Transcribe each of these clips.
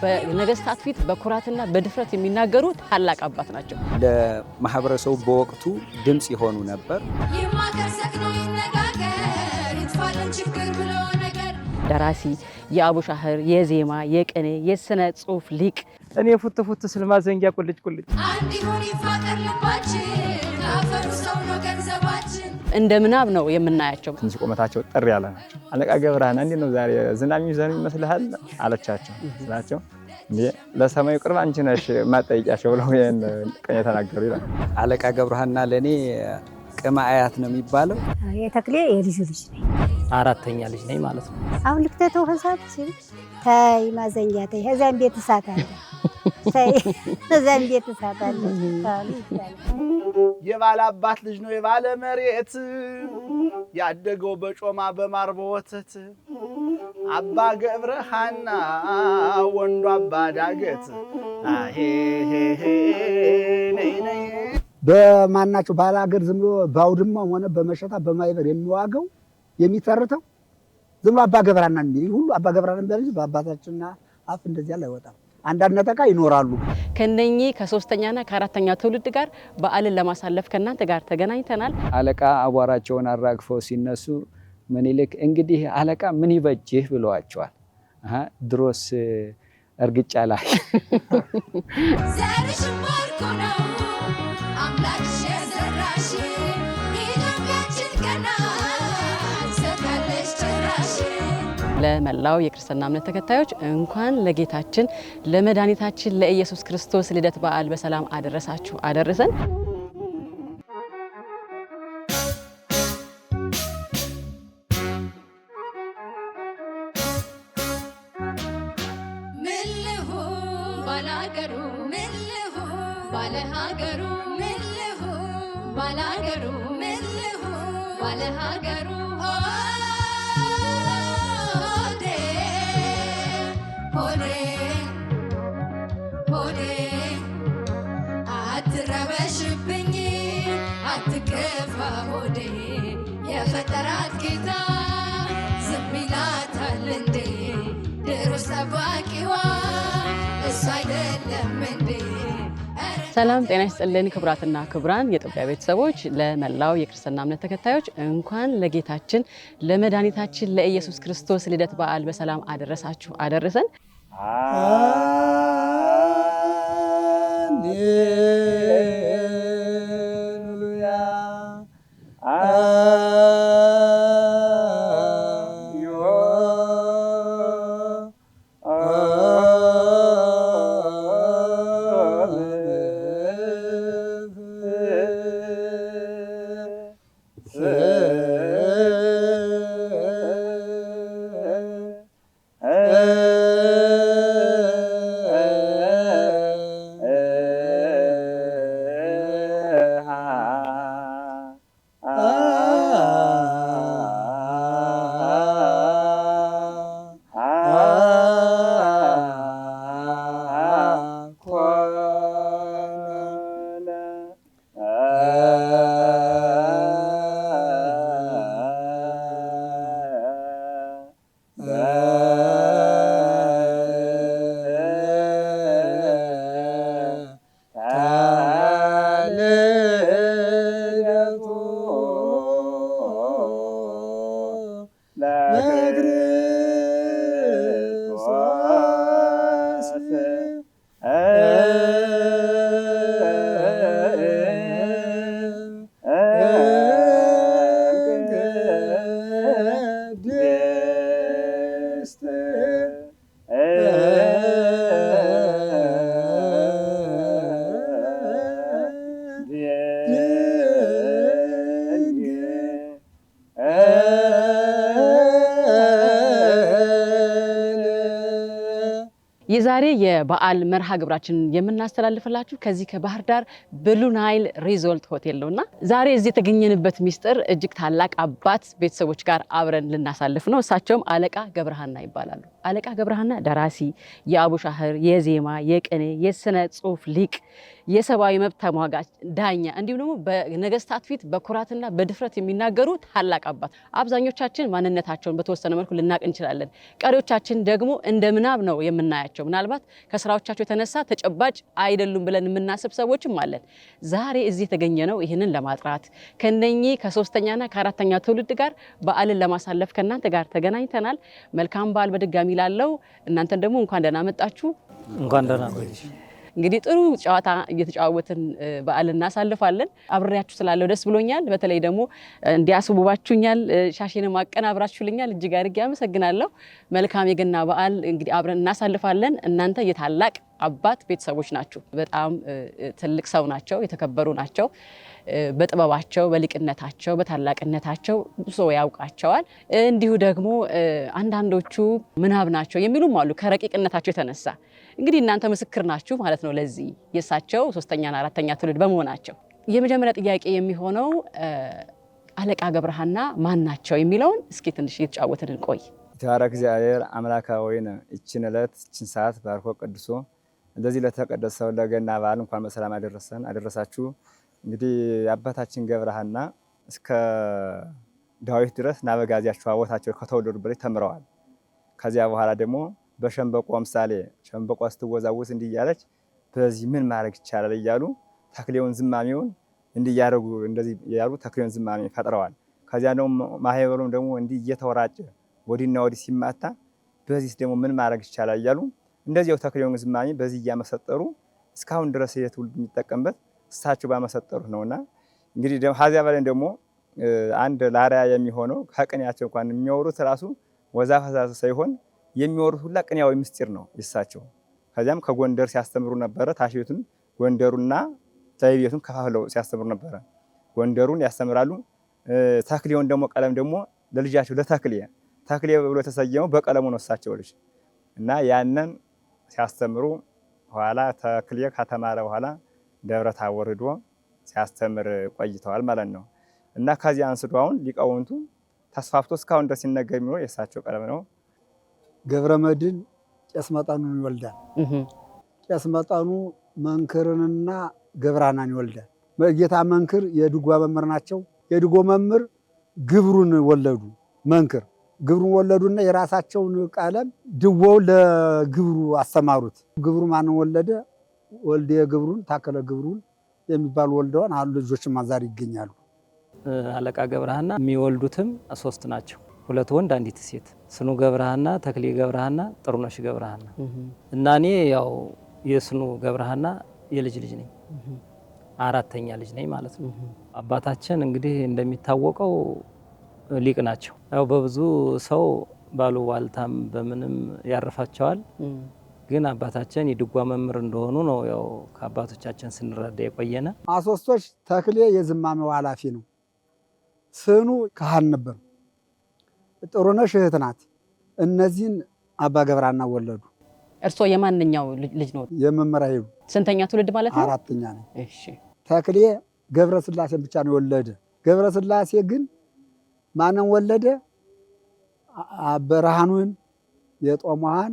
በነገስታት ፊት በኩራትና በድፍረት የሚናገሩ ታላቅ አባት ናቸው። ለማህበረሰቡ በወቅቱ ድምጽ ይሆኑ ነበር። ደራሲ፣ የአቡሻህር፣ የዜማ፣ የቅኔ፣ የስነ ጽሁፍ ሊቅ እኔ ፉት ስለማዘንጊያ ቁልጭ አንዲሁን ይፋቀር ልባችን አፈሩ ሰው ነው ገንዘባችን እንደ ምናብ ነው የምናያቸው። ትንሽ ቁመታቸው ጥር ያለ ናቸው። አለቃ ገብረሃና እንዴት ነው ዛሬ ዝናብ የሚዘንብ ይመስልሃል አለቻቸው ስላቸው እንዴ ለሰማዩ ቅርብ አንቺ ነሽ ማጠይቂያቸው ብለው ቀኝ ተናገሩ ይላል። አለቃ ገብረሃና ለኔ ቅማ አያት ነው የሚባለው። የተክሌ የልጅ ነኝ፣ አራተኛ ልጅ ነኝ ማለት ነው። አሁን ልክተተው ሐሳብ ታይ ማዘንጊያ ታይ ከዛም ቤት እሳት አለ ታይ ከዛም ቤት እሳት አለ የባለ አባት ልጅ ነው የባለ መሬት ያደገው በጮማ በማር በወተት አባ ገብረሃና ወንዱ አባ ዳገት ነይ በማናቸው ባለ ሀገር ዝም ብሎ ባውድማም ሆነ በመሸታ በማይበር የሚዋገው የሚተርተው ዝም ብሎ አባ ገብረሃና እንዴ ሁሉ አባ ገብረሃና በልጅ በአባታችንና አፍ እንደዚህ ያለ አይወጣም። አንዳንድ ነጠቃ ይኖራሉ። ከነኚህ ከሶስተኛና ከአራተኛ ትውልድ ጋር በዓልን ለማሳለፍ ከናንተ ጋር ተገናኝተናል። አለቃ አቧራቸውን አራግፈው ሲነሱ ምኒልክ እንግዲህ አለቃ ምን ይበጅህ ብለዋቸዋል። ድሮስ እርግጫ ላይ ዘርሽ ወርቁ ነው አምላክሽ የዘራሽ ኢትዮጵያችን ገና ሰካለሽ ጭራሽ። ለመላው የክርስትና እምነት ተከታዮች እንኳን ለጌታችን ለመድኃኒታችን ለኢየሱስ ክርስቶስ ልደት በዓል በሰላም አደረሳችሁ አደረሰን። አትረበሽብኝ አትከፋ ሆዴ የፈጠራት ጌታ ዝም ይላታል እንዴ ድሮስ ጠባቂዋ እሱ አይደለም እንዴ። ሰላም ጤና ይስጥልን ክቡራትና ክቡራን የኢትዮጵያ ቤተሰቦች፣ ለመላው የክርስትና እምነት ተከታዮች እንኳን ለጌታችን ለመድኃኒታችን ለኢየሱስ ክርስቶስ ልደት በዓል በሰላም አደረሳችሁ አደረሰን። የዛሬ የበዓል መርሃ ግብራችን የምናስተላልፈላችሁ ከዚህ ከባህር ዳር ብሉ ናይል ሪዞርት ሆቴል ነውና ዛሬ እዚህ የተገኘንበት ሚስጥር እጅግ ታላቅ አባት ቤተሰቦች ጋር አብረን ልናሳልፍ ነው። እሳቸውም አለቃ ገብረሃና ይባላሉ። አለቃ ገብረሃና ደራሲ፣ የአቡሻህር፣ የዜማ፣ የቅኔ፣ የስነ ጽሁፍ ሊቅ፣ የሰብአዊ መብት ተሟጋች፣ ዳኛ እንዲሁም ደግሞ በነገስታት ፊት በኩራትና በድፍረት የሚናገሩ ታላቅ አባት። አብዛኞቻችን ማንነታቸውን በተወሰነ መልኩ ልናቅ እንችላለን። ቀሪዎቻችን ደግሞ እንደ ምናብ ነው የምናያቸው። ምናልባት ከስራዎቻቸው የተነሳ ተጨባጭ አይደሉም ብለን የምናስብ ሰዎችም አለን። ዛሬ እዚህ የተገኘ ነው ይህንን ለማጥራት ከነኚህ ከሶስተኛና ከአራተኛ ትውልድ ጋር በዓልን ለማሳለፍ ከእናንተ ጋር ተገናኝተናል። መልካም በዓል በድጋሚ ላለው እናንተን ደግሞ እንኳን ደህና መጣችሁ። እንኳን ደህና ቆይሽ። እንግዲህ ጥሩ ጨዋታ እየተጫወትን በዓል እናሳልፋለን። አብሬያችሁ ስላለው ደስ ብሎኛል። በተለይ ደግሞ እንዲያስውባችሁኛል፣ ሻሽንም አቀናብራችሁልኛል። እጅግ አድርጌ አመሰግናለሁ። መልካም የገና በዓል እንግዲህ አብረን እናሳልፋለን። እናንተ የታላቅ አባት ቤተሰቦች ናችሁ። በጣም ትልቅ ሰው ናቸው፣ የተከበሩ ናቸው። በጥበባቸው፣ በሊቅነታቸው፣ በታላቅነታቸው ብዙ ሰው ያውቃቸዋል። እንዲሁ ደግሞ አንዳንዶቹ ምናብ ናቸው የሚሉም አሉ ከረቂቅነታቸው የተነሳ። እንግዲህ እናንተ ምስክር ናችሁ ማለት ነው ለዚህ የእሳቸው ሶስተኛና አራተኛ ትውልድ በመሆናቸው። የመጀመሪያ ጥያቄ የሚሆነው አለቃ ገብረሃና ማን ናቸው የሚለውን እስኪ ትንሽ እየተጫወትን እንቆይ። ተባረክ እግዚአብሔር አምላካ ወይነ እችን ዕለት እችን ሰዓት ባርኮ ቅዱሶ እንደዚህ ለተቀደሰው ለገና በዓል እንኳን በሰላም አደረሳችሁ። እንግዲህ አባታችን ገብረሃና እስከ ዳዊት ድረስ ናበጋዚያቸው አቦታቸው ከተወለዱበት ተምረዋል። ከዚያ በኋላ ደግሞ በሸንበቆ ምሳሌ ሸንበቆ ስትወዛወዝ እንዲህ እያለች በዚህ ምን ማድረግ ይቻላል እያሉ ተክሌውን ዝማሜውን እንዲህ እያደረጉ እንደዚህ እያሉ ተክሌውን ዝማሜ ፈጥረዋል። ከዚያ ደግሞ ማህበሩም ደግሞ እንዲህ እየተወራጨ ወዲና ወዲህ ሲማታ በዚህ ደግሞ ምን ማድረግ ይቻላል እያሉ እንደዚያው ተክሌውን ዝማሜ በዚህ እያመሰጠሩ እስካሁን ድረስ የትውልድ የሚጠቀምበት እሳቸው ባመሰጠሩት ነውና እንግዲህ ደግሞ ሀዚያ በላይ ደግሞ አንድ ላሪያ የሚሆነው ከቅኔያቸው እንኳን የሚያወሩት ራሱ ወዛፈዛዝ ሳይሆን የሚያወሩት ሁላ ቅኔያዊ ምስጢር ነው ይሳቸው። ከዚያም ከጎንደር ሲያስተምሩ ነበረ። ታሽቤቱን ጎንደሩና ታይቤቱን ከፋፍለው ሲያስተምሩ ነበረ። ጎንደሩን ያስተምራሉ። ተክሌውን ደግሞ ቀለም ደግሞ ለልጃቸው ተክሌ ብሎ የተሰየመው በቀለሙ ነው እሳቸው ልጅ እና ያንን ሲያስተምሩ ኋላ ተክሌ ከተማረ በኋላ ደብረ ታቦር ሄዶ ሲያስተምር ቆይተዋል ማለት ነው። እና ከዚህ አንስቶ አሁን ሊቃውንቱ ተስፋፍቶ እስካሁን ድረስ ሲነገር የሚኖር የእሳቸው ቀለም ነው። ገብረ መድኅን ቄስ መጠኑን ይወልዳል። ቄስ መጠኑ መንክርንና ገብረሃናን ይወልዳል። ጌታ መንክር የድጓ መምህር ናቸው። የድጓ መምህር ግብሩን ወለዱ። መንክር ግብሩን ወለዱና የራሳቸውን ቀለም ድጓው ለግብሩ አስተማሩት። ግብሩ ማንን ወለደ? ወልደ ግብሩን ታከለ ግብሩን የሚባሉ ወልደዋን አሉ። ልጆችም ዛሬ ይገኛሉ። አለቃ ገብረሃና የሚወልዱትም 3 ናቸው። 2 ወንድ፣ 1 ሴት። ስኑ ገብረሃና፣ ተክሌ ገብረሃና፣ ጥሩነሽ ገብረሃና እና እኔ ያው የስኑ ገብረሃና የልጅ ነኝ። 4ተኛ ልጅ ነኝ ማለት ነው። አባታችን እንግዲህ እንደሚታወቀው ሊቅ ናቸው። ያው በብዙ ሰው ባሉ ዋልታም በምንም ያርፋቸዋል። ግን አባታችን የድጓ መምህር እንደሆኑ ነው ያው ከአባቶቻችን ስንረዳ የቆየነ። አሶስቶች ተክሌ የዝማሜው ኃላፊ ነው። ስኑ ካህን ነበር። ጥሩነሽ እህት ናት። እነዚህን አባ ገብረሃና ወለዱ። እርስዎ የማንኛው ልጅ ነው? የመምህር ኃይሉ። ስንተኛ ትውልድ ማለት ነው? 4ተኛ ነው። እሺ። ተክሌ ገብረ ስላሴን ብቻ ነው የወለደ። ገብረ ስላሴ ግን ማንን ወለደ? ብርሃኑን የጦሟሃን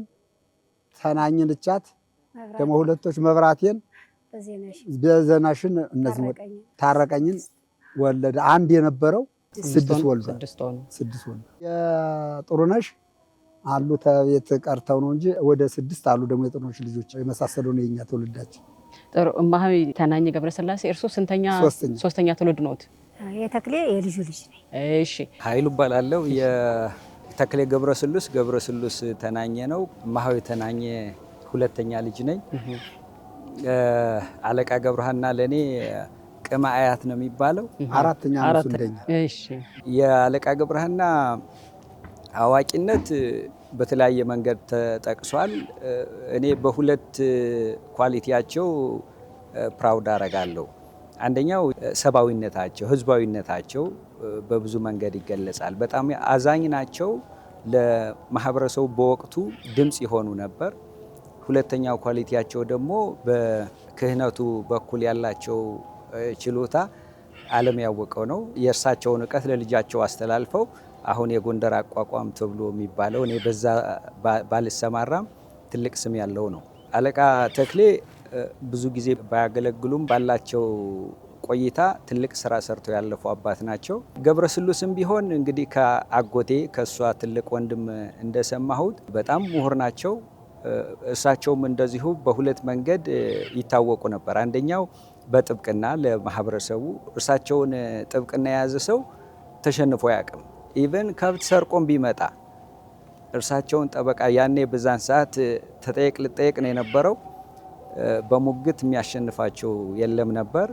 ተናኝን እቻት ደግሞ 2ቶች መብራቴን በዘናሽን እነዚህ ታረቀኝን ወለደ። አንድ የነበረው 6 ወልዷል። 6 ወልዷል። የጥሩነሽ አሉ ተቤት ቀርተው ነው እንጂ ወደ 6 አሉ። ደግሞ የጥሩነሽ ልጆች የመሳሰሉ ነው የኛ ትውልዳችን። ጥሩ እማሆይ ተናኝ ገብረስላሴ እርሶ ስንተኛ? ሶስተኛ ትውልድ ነዎት? የተክሌ የልጁ ልጅ ነኝ። እሺ። ኃይሉ እባላለሁ። የተክሌ ገብረስሉስ ተናኘ ነው። እማሆይ ተናኘ 2ተኛ ልጅ ነኝ። አለቃ ገብረሃና ለኔ ቅማ አያት ነው የሚባለው። 4ተኛ ነው እንደኛ። እሺ። የአለቃ ገብረሃና አዋቂነት በተለያየ መንገድ ተጠቅሷል። እኔ በሁለት ኳሊቲያቸው ፕራውድ አረጋለሁ። አንደኛው ሰብአዊነታቸው፣ ህዝባዊነታቸው በብዙ መንገድ ይገለጻል። በጣም አዛኝ ናቸው። ለማህበረሰቡ በወቅቱ ድምፅ ይሆኑ ነበር። ሁለተኛው ኳሊቲያቸው ደግሞ በክህነቱ በኩል ያላቸው ችሎታ ዓለም ያወቀው ነው። የእርሳቸውን እውቀት ለልጃቸው አስተላልፈው አሁን የጎንደር አቋቋም ተብሎ የሚባለው እኔ በዛ ባልሰማራም ትልቅ ስም ያለው ነው። አለቃ ተክሌ ብዙ ጊዜ ባያገለግሉም ባላቸው ቆይታ ትልቅ ስራ ሰርተው ያለፉ አባት ናቸው። ገብረስሉስም ቢሆን እንግዲህ ከአጎቴ ከእሷ ትልቅ ወንድም እንደሰማሁት በጣም ምሁር ናቸው። እሳቸውም እንደዚሁ በሁለት መንገድ ይታወቁ ነበር። አንደኛው በጥብቅና ለማህበረሰቡ እርሳቸውን ጥብቅና የያዘ ሰው ተሸንፎ አያውቅም። ኢቨን ከብት ሰርቆም ቢመጣ እርሳቸውን ጠበቃ ያኔ በዛን ሰዓት ተጠየቅ ልጠየቅ ነው የነበረው። በሙግት የሚያሸንፋቸው የለም ነበር።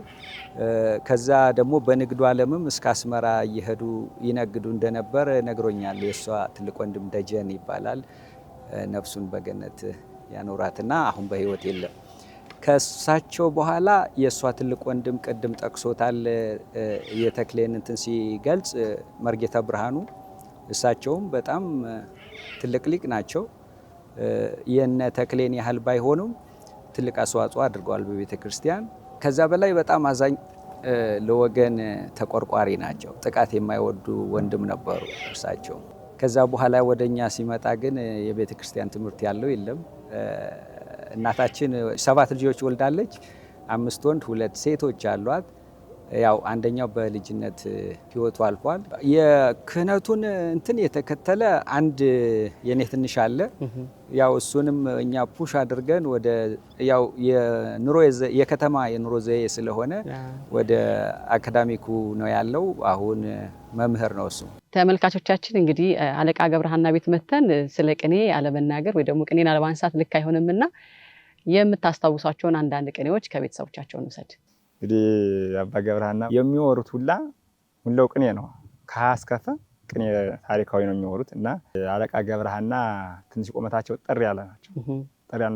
ከዛ ደግሞ በንግዱ ዓለምም እስከ አስመራ እየሄዱ ይነግዱ እንደነበር ነግሮኛል። የእሷ ትልቅ ወንድም ደጀን ይባላል። ነፍሱን በገነት ያኖራትና አሁን በህይወት የለም። ከእሳቸው በኋላ የእሷ ትልቅ ወንድም ቅድም ጠቅሶታል የተክሌን እንትን ሲገልጽ መርጌታ ብርሃኑ፣ እሳቸውም በጣም ትልቅ ሊቅ ናቸው። የነ ተክሌን ያህል ባይሆኑም ትልቅ አስተዋጽኦ አድርገዋል በቤተ ክርስቲያን። ከዛ በላይ በጣም አዛኝ፣ ለወገን ተቆርቋሪ ናቸው። ጥቃት የማይወዱ ወንድም ነበሩ እርሳቸው። ከዛ በኋላ ወደኛ ሲመጣ ግን የቤተ ክርስቲያን ትምህርት ያለው የለም። እናታችን 7 ልጆች ወልዳለች። 5 ወንድ 2 ሴቶች አሏት። ያው አንደኛው በልጅነት ህይወቱ አልፏል። የክህነቱን እንትን የተከተለ አንድ የኔ ትንሽ አለ። ያው እሱንም እኛ ፑሽ አድርገን ወደ ያው የከተማ የኑሮ ዘዬ ስለሆነ ወደ አካዳሚኩ ነው ያለው። አሁን መምህር ነው እሱ። ተመልካቾቻችን እንግዲህ አለቃ ገብረሃና ቤት መተን ስለ ቅኔ አለመናገር ወይ ደግሞ ቅኔን አለማንሳት ልክ አይሆንምና የምታስታውሷቸውን አንዳንድ ቅኔዎች ከቤተሰቦቻቸው እንውሰድ። እንግዲህ አባ ገብረሃና የሚወሩት ሁላው ቅኔ ነው። ከሀ እስከ ፈ ቅኔ ታሪካዊ ነው የሚወሩት እና አለቃ ገብረሃና ትንሽ ቁመታቸው ጠር ያለ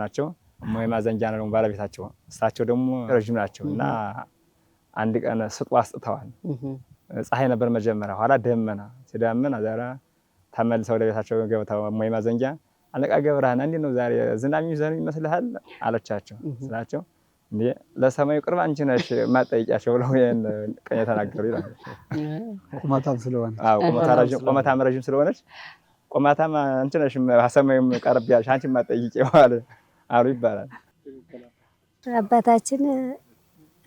ናቸው። እማሆይ ማዘንጃ ነው ባለቤታቸው። እሳቸው ደግሞ ረጅም ናቸው እና አንድ ቀን ስጦ አስጥተዋል። ፀሐይ ነበር መጀመሪያ፣ ኋላ ደመና ሲዳመን አዛራ ተመልሰው ወደ ቤታቸው ገብተው እማሆይ ማዘንጃ አለቃ ገብረሃና እንዴት ነው ዛሬ ዝናብ የሚዘንብ ይመስልሃል አለቻቸው። ስላቸው እንዴ ለሰማዩ ቅርብ አንቺ ነሽ ማጠይቂያቸው ብለው ይሄን ቀኝ ተናገሩ ይላል። ቁመታም ስለሆነ ቁመታም ረጅም ስለሆነች ቁመታም አንቺ ነሽ ሰማዩም ቀርብ ያልሽ አንቺ ማጠይቂው አሉ ይባላል። አባታችን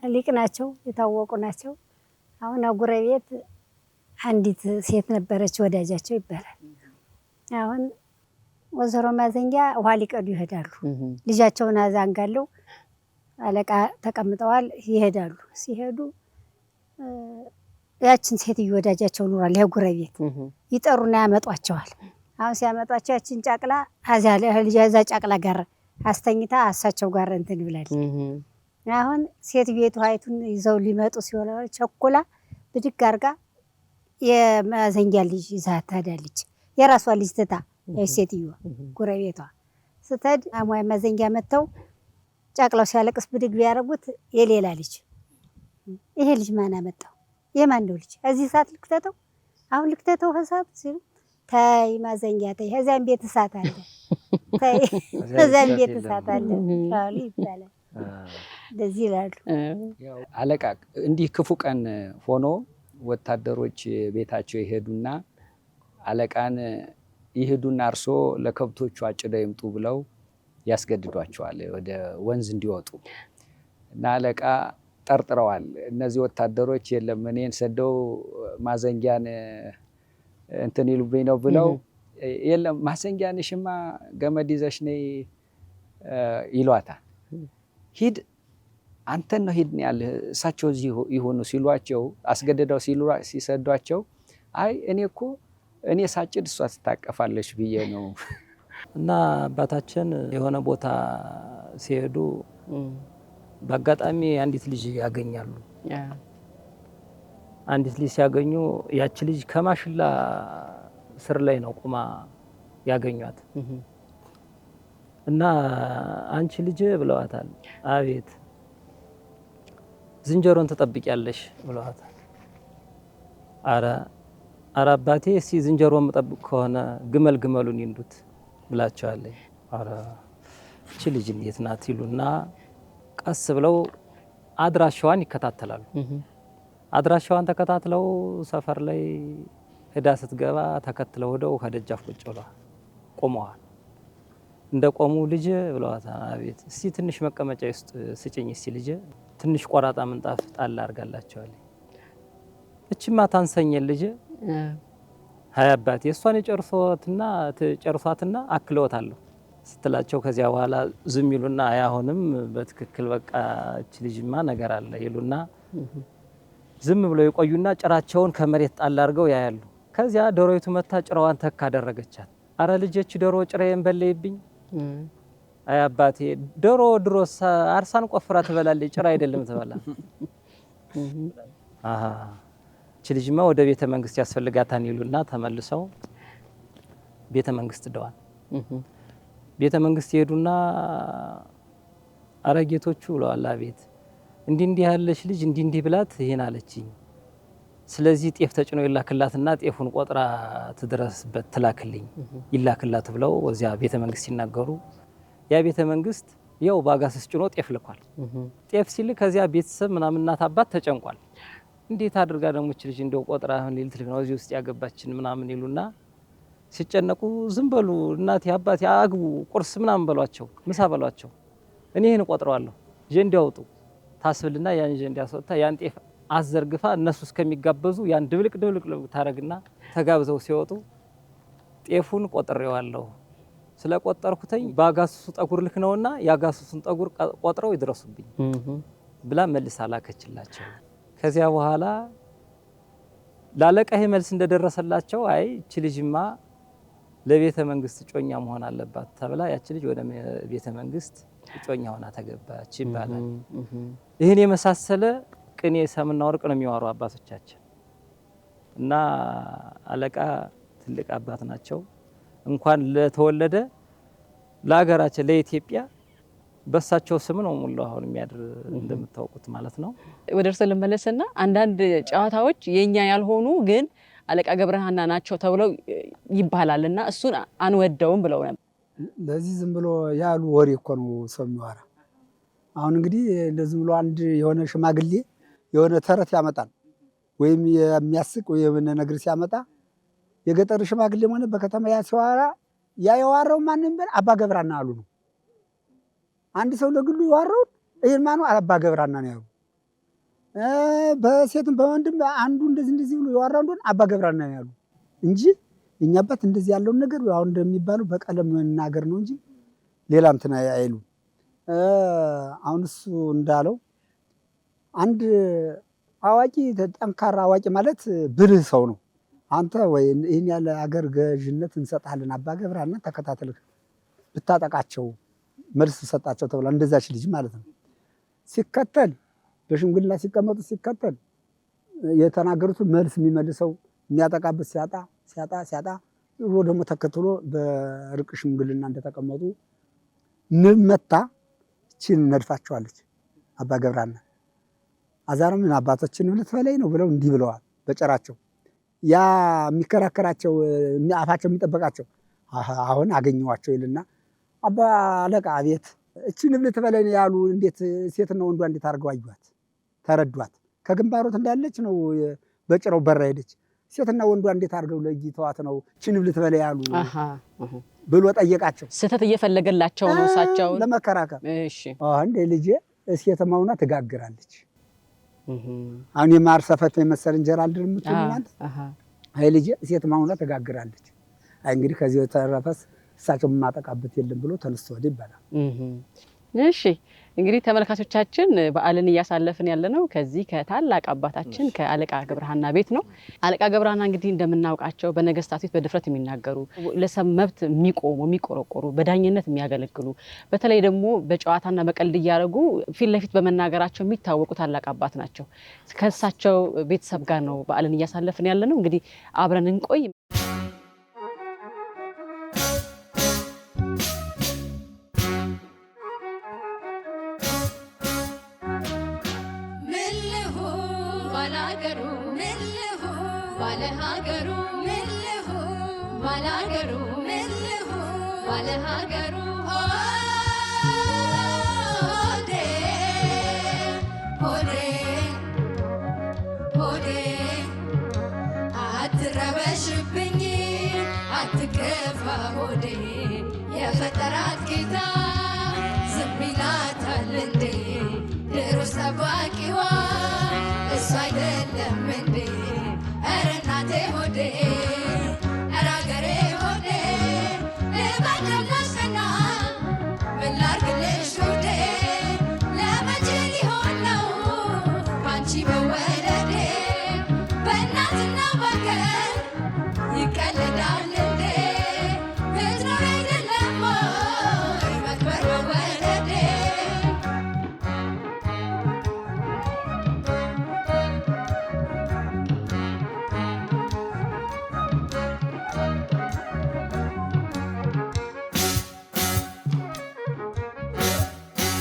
ሊቅ ናቸው፣ የታወቁ ናቸው። አሁን አጉረቤት አንዲት ሴት ነበረች ወዳጃቸው ይባላል። አሁን ወይዘሮ ማዘንጊያ ውሃ ሊቀዱ ይሄዳሉ። ልጃቸውን አዛንጋለው አለቃ ተቀምጠዋል ይሄዳሉ። ሲሄዱ ያችን ሴትዮ ወዳጃቸው ኑራል ያጉረቤት ይጠሩና ያመጧቸዋል። አሁን ሲያመጧቸው ያችን ጫቅላ ልጃዛ ጫቅላ ጋር አስተኝታ አሳቸው ጋር እንትን ብላለች። አሁን ሴትዮቱ ሀይቱን ይዘው ሊመጡ ሲሆን ቸኮላ ብድግ አድርጋ የማዘንጊያ ልጅ ይዛ ትሄዳለች። የራሷ ልጅ ትታ ሴትዮዋ ጉረቤቷ ስትሄድ እማሆይ ማዘንጊያ መጥተው ጫቅላው ሲያለቅስ ብድግ ቢያደርጉት የሌላ ልጅ፣ ይሄ ልጅ ማን አመጣው? የማን ነው ልጅ? እዚህ ሰዓት ልክተተው፣ አሁን ልክተተው ሀሳብ ሲሉ ተይ ማዘንጊያ ተይ፣ ከዚያም ቤት እሳት አለ፣ ተይ ከዚያም ቤት እሳት አለ ካሉ ይባላል። እንደዚህ ይላሉ። አለቃ እንዲህ ክፉ ቀን ሆኖ ወታደሮች ቤታቸው ይሄዱና አለቃን ይሄዱና አርሶ ለከብቶቹ አጭደው ይምጡ ብለው ያስገድዷቸዋል ወደ ወንዝ እንዲወጡ እና አለቃ ጠርጥረዋል። እነዚህ ወታደሮች የለም እኔን ሰደው ማዘንጊያን እንትን ይሉብኝ ነው ብለው የለም ማዘንጊያንሽማ ገመድ ይዘሽ ነይ ይሏታል። ሂድ አንተን ነው ሂድ ያለ እሳቸው እዚህ ይሆኑ ሲሏቸው አስገድደው ሲሰዷቸው አይ እኔ ሳጭድ እሷ ትታቀፋለች ብዬ ነው። እና አባታችን የሆነ ቦታ ሲሄዱ በአጋጣሚ አንዲት ልጅ ያገኛሉ። አንዲት ልጅ ሲያገኙ ያቺ ልጅ ከማሽላ ስር ላይ ነው ቁማ ያገኟት እና አንቺ ልጅ ብለዋታል። አቤት ዝንጀሮን ትጠብቂያለሽ ብለዋታል። አረ አባቴ እስቲ ዝንጀሮን መጠብቅ ከሆነ ግመሉን ይንዱት ብላቸዋለኝ። አረ እቺ ልጅ እንዴት ናት ይሉና ቀስ ብለው አድራሻዋን ይከታተላሉ። አድራሻዋን ተከታትለው ሰፈር ላይ ሄዳ ስትገባ ተከትለው ሄደው ከደጃፍ ቁጭ ብለዋል፣ ቆመዋል። እንደ ቆሙ ልጄ ብለዋታል። አቤት እስቲ ትንሽ መቀመጫ ውስጥ ስጭኝ እስቲ ልጄ፣ ትንሽ ቆራጣ ምንጣፍ ጣል አድርጋላቸዋል። እቺማ ታንሰኛል ልጄ፣ ሀያ አባቴ እሷን ጨርሷትና አክለውታለሁ ስትላቸው ከዚያ በኋላ ዝም ይሉና አያሆንም በትክክል በቃ እቺ ልጅማ ነገር አለ ይሉና ዝም ብለው ይቆዩና ጭራቸውን ከመሬት ጣል አድርገው ያያሉ። ከዚያ ዶሮይቱ መታ ጭራዋን ተካ አደረገቻት። አረ ልጄች ዶሮ ጭራዬን በለይብኝ። አይ አባቴ ዶሮ ድሮስ አርሳን ቆፍራ ትበላለች ጭራ አይደለም ትበላ። አሃ እቺ ልጅማ ወደ ቤተ መንግስት ያስፈልጋታን ይሉና ተመልሰው ቤተ መንግስት ደዋል። ቤተ መንግስት ይሄዱና አረጌቶቹ ብለዋል አቤት እንዲህ ያለች ልጅ እንዲህ ብላት ይሄን አለችኝ። ስለዚህ ጤፍ ተጭኖ ይላክላትና ጤፉን ቆጥራ ትድረስበት ትላክልኝ ይላክላት ብለው እዚያ ቤተ መንግስት ሲናገሩ ያ ቤተ መንግስት ያው ባጋስስ ጭኖ ጤፍ ልኳል። ጤፍ ሲል ከዚያ ቤተሰብ ምናምን እናት አባት ተጨንቋል። እንዴት አድርጋ ደግሞ እቺ ልጅ እንደው ቆጥራ አሁን ልትልክ ነው እዚህ ውስጥ ያገባችን ምናምን ይሉና ሲጨነቁ ዝም በሉ እናቴ አባቴ አግቡ ቁርስ ምናምን በሏቸው ምሳ በሏቸው እኔ ይሄን ቆጥረዋለሁ ጀንድ ያውጡ ታስብልና ያን ጀንድ ያስወጣ ያን ጤፍ አዘርግፋ እነሱ እስከሚጋበዙ ያን ድብልቅ ታረግና ተጋብዘው ሲወጡ ጤፉን ቆጥሬዋለሁ ስለቆጠርኩተኝ ባጋሱሱ ጠጉር ልክ ነውና ያጋሱሱን ጠጉር ቆጥረው ይድረሱብኝ ብላ መልስ አላከችላቸው። ከዚያ በኋላ ላለቃ መልስ እንደደረሰላቸው አይ እቺ ልጅማ ለቤተ መንግስት ጮኛ መሆን አለባት ተብላ ያቺ ልጅ ወደ ቤተ መንግስት ጮኛ ሆና ተገባች ይባላል። ይሄን የመሳሰለ ቅኔ ሰምና ወርቅ ነው የሚዋሩ አባቶቻችን እና አለቃ ትልቅ አባት ናቸው። እንኳን ለተወለደ ለሀገራችን ለኢትዮጵያ በሳቸው ስም ነው ሙሉ አሁን የሚያድር እንደምታውቁት ማለት ነው። ወደ እርሱ ልመለስና አንዳንድ ጨዋታዎች የኛ ያልሆኑ ግን አለቃ ገብረሃና ናቸው ተብለው ይባላልና እሱን አንወደውም ብለው ነበር። ለዚህ ዝም ብሎ ያሉ ወሬ እኮ ነው ሰው የሚዋራ። አሁን እንግዲህ እንደዚህ ብሎ አንድ የሆነ ሽማግሌ የሆነ ተረት ያመጣል ወይም የሚያስቅ ወይ የሆነ ነገር ሲያመጣ የገጠር ሽማግሌ ሆነ በከተማ ያ ሲዋራ ያ የዋራው ማንንም በል አባ ገብረሃና አሉ ነው። አንድ ሰው ለግሉ ይዋራው ይሄን ማኑ አባ ገብረሃና ነው ያሉ። በሴትም በወንድም አንዱ እንደዚህ ብሎ ይዋራው እንደሆነ አባ ገብረሃና ነው ያሉ እንጂ እኛ አባት እንደዚህ ያለው ነገር አሁን እንደሚባለው በቀለም መናገር ነው እንጂ ሌላ እንትና አይሉ። አሁን እሱ እንዳለው አንድ አዋቂ ጠንካራ አዋቂ ማለት ብልህ ሰው ነው። አንተ ወይ ይሄን ያለ አገር ገዥነት እንሰጣለን አባ ገብረሃና ተከታተልክ ብታጠቃቸው መልስ ሰጣቸው ተብላ እንደዛች ልጅ ማለት ነው። ሲከተል በሽምግልና ሲቀመጡ ሲከተል የተናገሩት መልስ የሚመልሰው የሚያጠቃበት ሲያጣ ብሎ ደግሞ ተከትሎ በርቅ ሽምግልና እንደተቀመጡ ንብ መታ እቺን ነድፋቸዋለች አባ ገብረሃና። አዛርም አባቶችን ልትበላይ ነው ብለው እንዲህ ብለዋል በጨራቸው። ያ የሚከራከራቸው አፋቸው የሚጠበቃቸው አሁን አገኘዋቸው ይልና አባ አለቃ አቤት እቺን ልትበላይ ነው ያሉ እንዴት ሴትና ወንዷ እንዴት አድርገው አዩት ተረዷት። ከግንባሮት እንዳለች ነው በጭራው በራ ሄደች። ሴትና ወንዷ እንዴት አድርገው ለይተዋት ነው እቺን ልትበላይ ያሉ ብሎ ጠየቃቸው። ስህተት እየፈለገላቸው ነው እሳቸው ለመከራከር። እሺ እንደ ልጄ ሴትማውና ትጋግራለች። አሁን የማር ሰፈት የመሰለ እንጀራ አልድርምት ማለት አይ ልጄ ሴትማውና ትጋግራለች። አይ እንግዲህ ከዚህ የተረፈስ እሳቸው ማጠቃበት የለም ብሎ ተነስቶ ወደ ይባላል። እሺ እንግዲህ ተመልካቾቻችን በዓልን እያሳለፍን ያለነው ከዚህ ከታላቅ አባታችን ከአለቃ ገብረሃና ቤት ነው። አለቃ ገብረሃና እንግዲህ እንደምናውቃቸው በነገስታት ፊት በድፍረት የሚናገሩ ለሰብ መብት የሚቆሙ የሚቆረቆሩ በዳኝነት የሚያገለግሉ በተለይ ደግሞ በጨዋታና በቀልድ እያደረጉ ፊት ለፊት በመናገራቸው የሚታወቁ ታላቅ አባት ናቸው። ከእሳቸው ቤተሰብ ጋር ነው በዓልን እያሳለፍን ያለነው። እንግዲህ አብረን እንቆይ። አትረበሽ አትከፋ ሆዴ የፈጠራት ጌታ ዝም ይላታል እንዴ ድሮስ ጠባቂዋ እሱ አይደለም እንዴ ኧረ እናቴ ሆዴ ኧረ አገሬ ሆዴ ልበደለሽና ምን ላርግልሽ ሆዴ ለመቼ ሊሆን ነው ባንቺ መወለዴ በእናትና በአገር ይቀለዳል እንዴ ብትኖር አይደለም ወይ መክበር መወለዴ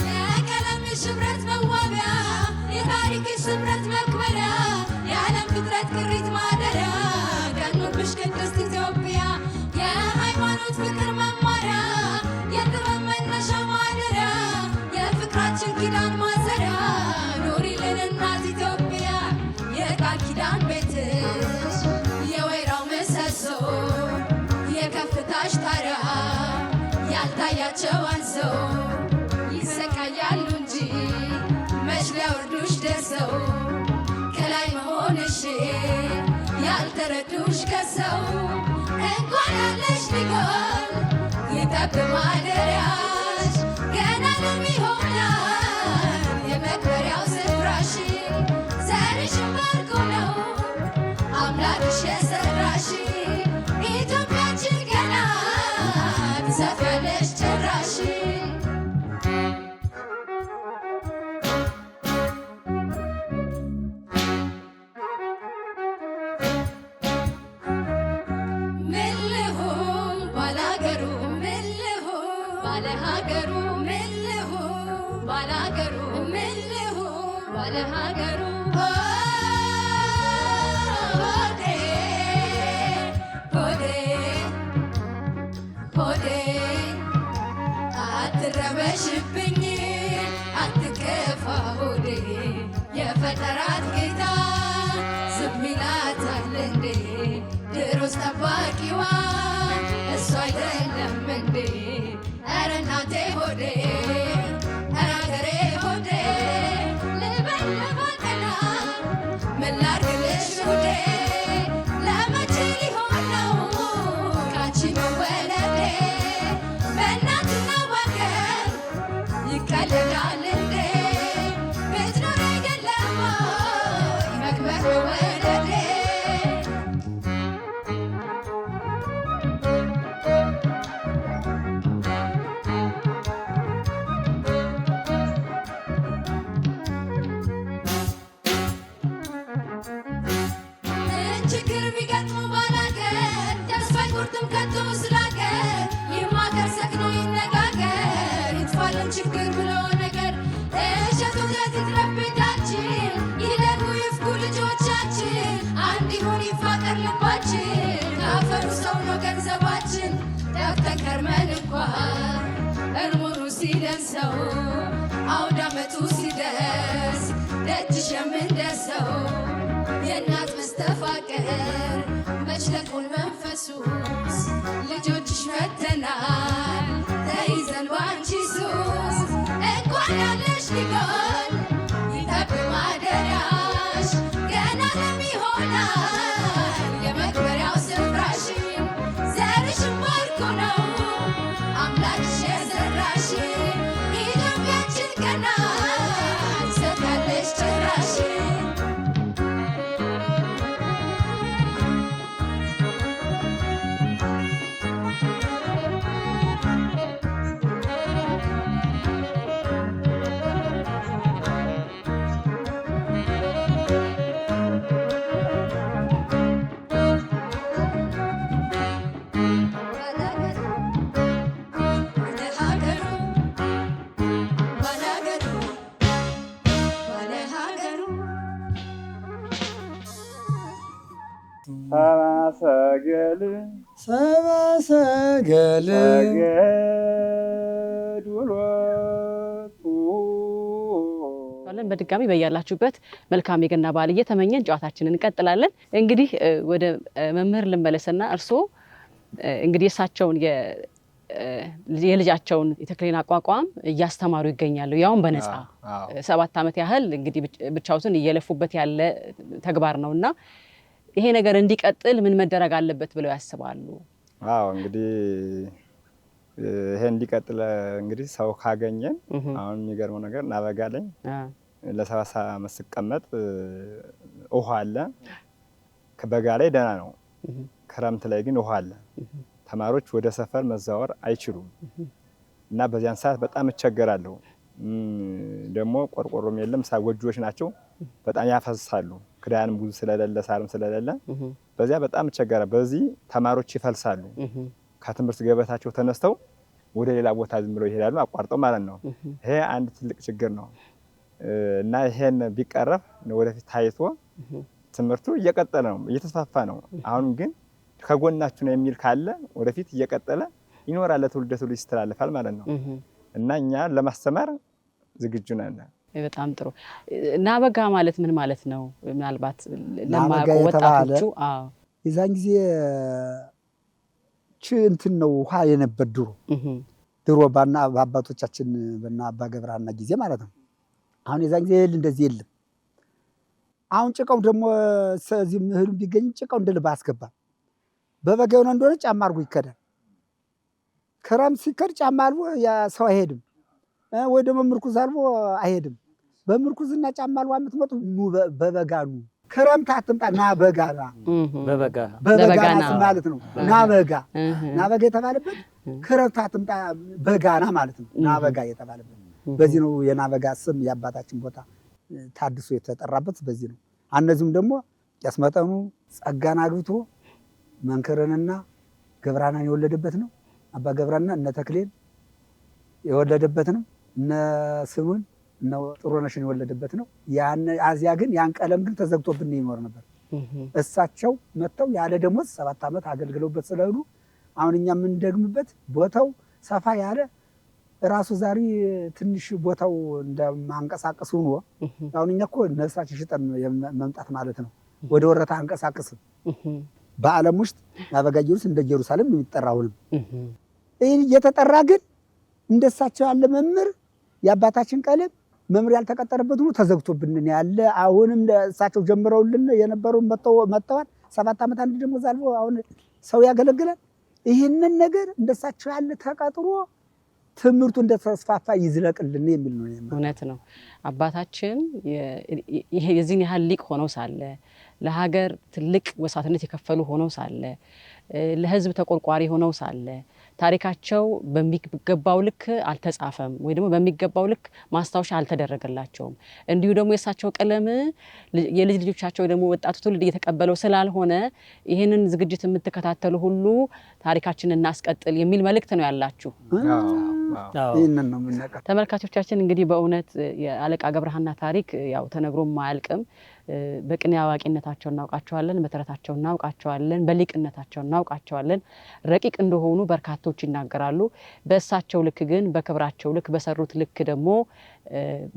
የቀለምሽ ሕብረት መዋቢያ የታሪክሽ ስምረት መክበሪያ የዓለም ፍጥረት ቅሪት ማደሪያ ቀኑብሽ ቅድስት ኢትዮጵያ የሃይማኖት ፍቅር መማሪያ የጥበብ መነሻ ማደሪያ የፍቅራችን ኪዳን ማሰሪያ ኑሪልን እናት ኢትዮጵያ የቃል ኪዳን ቤትሽ የወይራው ምሰሶ የከፍታሽ ጣሪያ ያልታያቸው አንሰው ይሰቃያሉ እንጂ መች ሊያወርዱሽ ደርሰው ከላይ መሆንሽ ያልተረዱሽ ከሰው እንኳን ያለሽ ሊጎል ይጠብ ማደሪያሽ ገና ለም ይሆናል የመክበሪያው ስፍራሽ ዘርሽን ባርኮ ነው አምላክሽ የሰራሽ ኢትዮጵያችን ገና ትሰፊያለሽ ጭራሽ ምን ልሁን ባላገሩ ምን ልሁን ባለሀገሩ ምን ልሁን ባላገሩ ምን ልሁን ባለሀገሩ ሆዴ ሆዴ ሆዴ አትረበሽብኝ አትከፋ ሆዴ የፈጠራት ጌታ ዝም ይላታል እንዴ ድሮስ ጠባቂዋ እሱ አይደለም እንዴ ኧረ እናቴ ሆዴ ኧረ አገሬ ሆዴ ልበል ልበልና ምን ላርግልሽ ሆዴ ለመቼ ሊሆን ነው ካንቺ መወለዴ በእናትና በአገር ይቀለዳል እንዴ ብትኖር አይደለም ወይ መክበር መወለዴ ምን ችግር ቢገጥመው ባላገር ተስፋ አይቆርጥም ከቶ ስላገር ይማከር ሰክኖ ይነጋገር ይጥፋልን ችግር ብሎ ነገር እሸት ውጥረት ይትረፍ ቤታችን ይደጉ ይፍኩ ልጆቻችን አንድ ይሁን ይፋቀር ልባችን ከአፈሩ ሰው ነው ገንዘባችን ጠፍተን ከርመን እንኳን እርሙኑ ሲደርሰው አውደ ዓመቱ ሲደርስ ደጅሽ የምንደርሰው የእናት መስተፋቀር መችለቁን መንፈሱስ ልጆችሽ መተናል ተይዘን ባንቺ ሱስ እንኳን ያለሽ ሊጎል ይጠብ ማደሪያሽ ገና ለም ይሆናል የመክበሪያው ስፍራሽ ዘርሽን ባርኮ ነው አምላክሽ የሰራሽ ኢትዮጵያችን ገና ትሰፊያለሽ ጭራሽ ሰባሰገል ሰባሰገል ሰገድ ውሎቱ በድጋሚ በያላችሁበት መልካም የገና በዓል እየተመኘን ጨዋታችንን እንቀጥላለን። እንግዲህ ወደ መምህር ልመለስና እርስዎ እንግዲህ እሳቸውን የልጃቸውን የተክሌን አቋቋም እያስተማሩ ይገኛሉ። ያውን በነፃ 7 ዓመት ያህል እንግዲህ ብቻውትን እየለፉበት ያለ ተግባር ነውና ይሄ ነገር እንዲቀጥል ምን መደረግ አለበት ብለው ያስባሉ? አዎ እንግዲህ ይሄ እንዲቀጥል እንግዲህ ሰው ካገኘን አሁን የሚገርመው ነገር ናበጋ ላይ ለ70 ዓመት ስቀመጥ ውሃ አለ። ከበጋ ላይ ደህና ነው። ክረምት ላይ ግን ውሃ አለ። ተማሪዎች ወደ ሰፈር መዛወር አይችሉም እና በዚያን ሰዓት በጣም እቸገራለሁ። ደግሞ ቆርቆሮም የለም፣ ሳጎጆች ናቸው። በጣም ያፈሳሉ። ክዳንም ብዙ ስለሌለ ሳርም ስለሌለ በዚያ በጣም እቸገራለሁ። በዚህ ተማሪዎች ይፈልሳሉ። ከትምህርት ገበታቸው ተነስተው ወደ ሌላ ቦታ ዝም ብለው ይሄዳሉ፣ አቋርጠው ማለት ነው። ይሄ አንድ ትልቅ ችግር ነው እና ይሄን ቢቀረፍ ወደፊት ታይቶ ትምህርቱ እየቀጠለ ነው፣ እየተስፋፋ ነው። አሁን ግን ከጎናችሁ ነው የሚል ካለ ወደፊት እየቀጠለ ይኖራል፣ ለትውልድ ትውልድ ይስተላልፋል ማለት ነው እና እኛ ለማስተማር ዝግጁ ነን። በጣም ጥሩ። ናበጋ ማለት ምን ማለት ነው? ምናልባት ለማያውቁ ወጣቶቹ የዛን ጊዜ እንትን ነው ውሃ የነበር ድሮ በአባቶቻችን በና አባ ገብረሃና ጊዜ ማለት ነው። አሁን የዛን ጊዜ እንደዚህ የለም። አሁን ጭቃው ደግሞ ስለዚህ እህሉም ቢገኝ ጭቃው እንደልባ አስገባ። በበጋ የሆነ እንደሆነ ጫማ አድርጎ ይከዳል። ክረምት ሲከድ ጫማ አልቦ ሰው አይሄድም፣ ወይ ደግሞ ምርኩዝ አልቦ አይሄድም። በምርኩዝና ጫማ አልቦ የምትመጡ በበጋ ኑ፣ ክረምት አትምጣ፣ ናበጋ በበጋ ማለት ነው። ናበጋ የተባለበት ክረምት አትምጣ በጋና ማለት ነው። ናበጋ የተባለበት በዚህ ነው። የናበጋ ስም የአባታችን ቦታ ታድሶ የተጠራበት በዚህ ነው። እነዚህም ደግሞ ያስመጠኑ ጸጋን አግብቶ መንክርንና ገብረሃናን የወለደበት ነው። አባ ገብረሃና እነ ተክሌን የወለደበት ነው። እነ ስኑን እነ ጥሩነሽን የወለደበት ነው። አዚያ ግን ያን ቀለም ግን ተዘግቶብን ይኖር ነበር። እሳቸው መጥተው ያለ ደሞዝ 7 ዓመት አገልግለውበት ስለሆኑ አሁን እኛ የምንደግምበት ቦታው ሰፋ ያለ ራሱ ዛሬ ትንሽ ቦታው እንደማንቀሳቀስ ሆኖ አሁን እኛ እኮ ነፍሳችን ሽጠን መምጣት ማለት ነው። ወደ ወረታ አንቀሳቀስም። በዓለም ውስጥ ናበጋ ኢየሩስ እንደ ኢየሩሳሌም ነው የሚጠራውንም ይህ እየተጠራ ግን እንደሳቸው ያለ መምህር የአባታችን ቀለም መምህር ያልተቀጠረበት ሆኖ ተዘግቶብን ያለ አሁንም እሳቸው ጀምረውልን የነበሩ መጥተዋል። 7 ዓመት አንድ ደሞዝ አልቦ አሁን ሰው ያገለግላል። ይህንን ነገር እንደሳቸው ያለ ተቀጥሮ ትምህርቱ እንደተስፋፋ ይዝለቅልን የሚል ነው። እውነት ነው። አባታችን የዚህን ያህል ሊቅ ሆነው ሳለ ለሀገር ትልቅ ወሳትነት የከፈሉ ሆነው ሳለ ለሕዝብ ተቆርቋሪ ሆነው ሳለ ታሪካቸው በሚገባው ልክ አልተጻፈም ወይ ደግሞ በሚገባው ልክ ማስታወሻ አልተደረገላቸውም። እንዲሁ ደግሞ የእሳቸው ቀለም የልጅ ልጆቻቸው ደግሞ ወጣቱ ትውልድ እየተቀበለው ስላልሆነ ይህንን ዝግጅት የምትከታተሉ ሁሉ ታሪካችንን እናስቀጥል የሚል መልእክት ነው ያላችሁ። ይህንን ነው የምናውቀው። ተመልካቾቻችን እንግዲህ በእውነት የአለቃ ገብረሃና ታሪክ ያው ተነግሮም አያልቅም። በቅኔ አዋቂነታቸው እናውቃቸዋለን፣ በተረታቸው እናውቃቸዋለን፣ በሊቅነታቸው እናውቃቸዋለን። ረቂቅ እንደሆኑ በርካቶች ይናገራሉ። በእሳቸው ልክ ግን በክብራቸው ልክ በሰሩት ልክ ደግሞ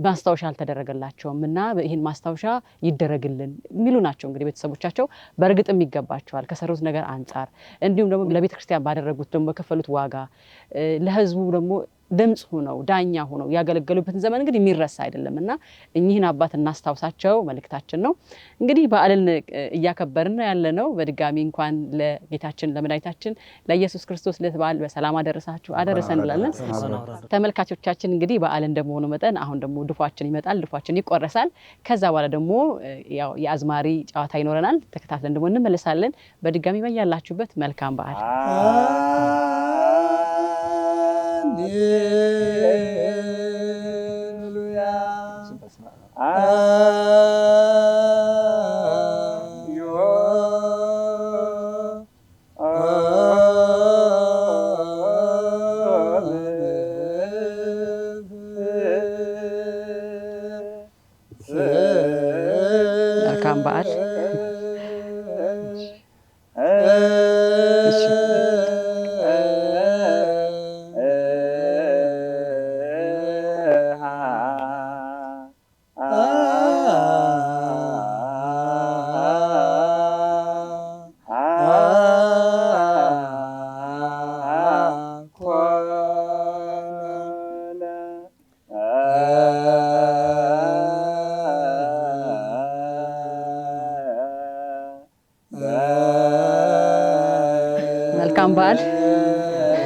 ማስታወሻ አልተደረገላቸውም እና ይህን ማስታወሻ ይደረግልን የሚሉ ናቸው። እንግዲህ ቤተሰቦቻቸው በእርግጥም ይገባቸዋል ከሰሩት ነገር አንጻር፣ እንዲሁም ደግሞ ለቤተ ክርስቲያን ባደረጉት ደግሞ በከፈሉት ዋጋ ለሕዝቡ ደግሞ ድምጽ ሆነው ዳኛ ሆነው ያገለገሉበትን ዘመን እንግዲህ የሚረሳ አይደለም እና እኚህን አባት እናስታውሳቸው መልእክታችን ነው። እንግዲህ በዓልን እያከበርን ያለ ነው። በድጋሚ እንኳን ለጌታችን ለመድኃኒታችን ለኢየሱስ ክርስቶስ ልደት በዓል በሰላም አደረሳችሁ አደረሰን እንላለን። ተመልካቾቻችን እንግዲህ በዓል እንደመሆኑ መጠን አሁን ደግሞ ድፏችን ይመጣል፣ ድፏችን ይቆረሳል። ከዛ በኋላ ደግሞ ያው የአዝማሪ ጨዋታ ይኖረናል። ተከታትለን ደግሞ እንመለሳለን። በድጋሚ በያላችሁበት መልካም በዓል። መልካም በዓል። መልካም በዓል።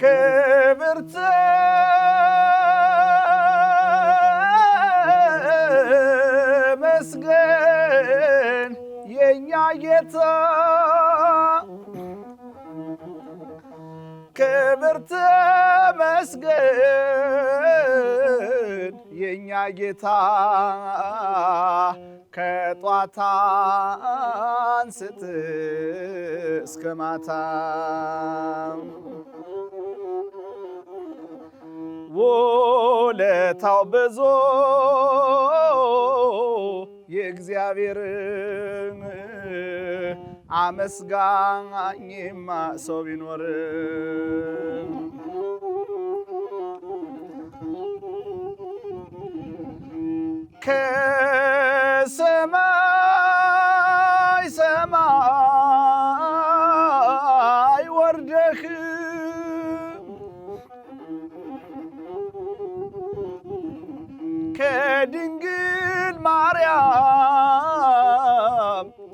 ክብርት መስገን የኛ ጌታ ክብርት መስገን የኛ ጌታ ከጧት አንስት እስከ ማታ ውለታው ብዙ የእግዚአብሔር አመስጋኝማ ሰው ቢኖር ከሰማይ ሰማይ ወርደህ ከድንግል ማርያም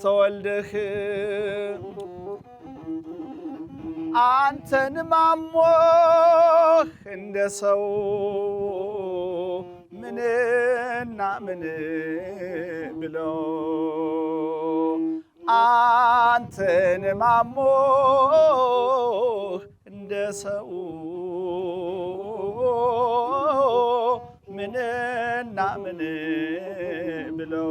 ተወልደህ አንተን ማሞህ እንደ ሰው ምንና ምን ብለው አንተን ማሞህ እንደ ሰው ምንና ምን ብለው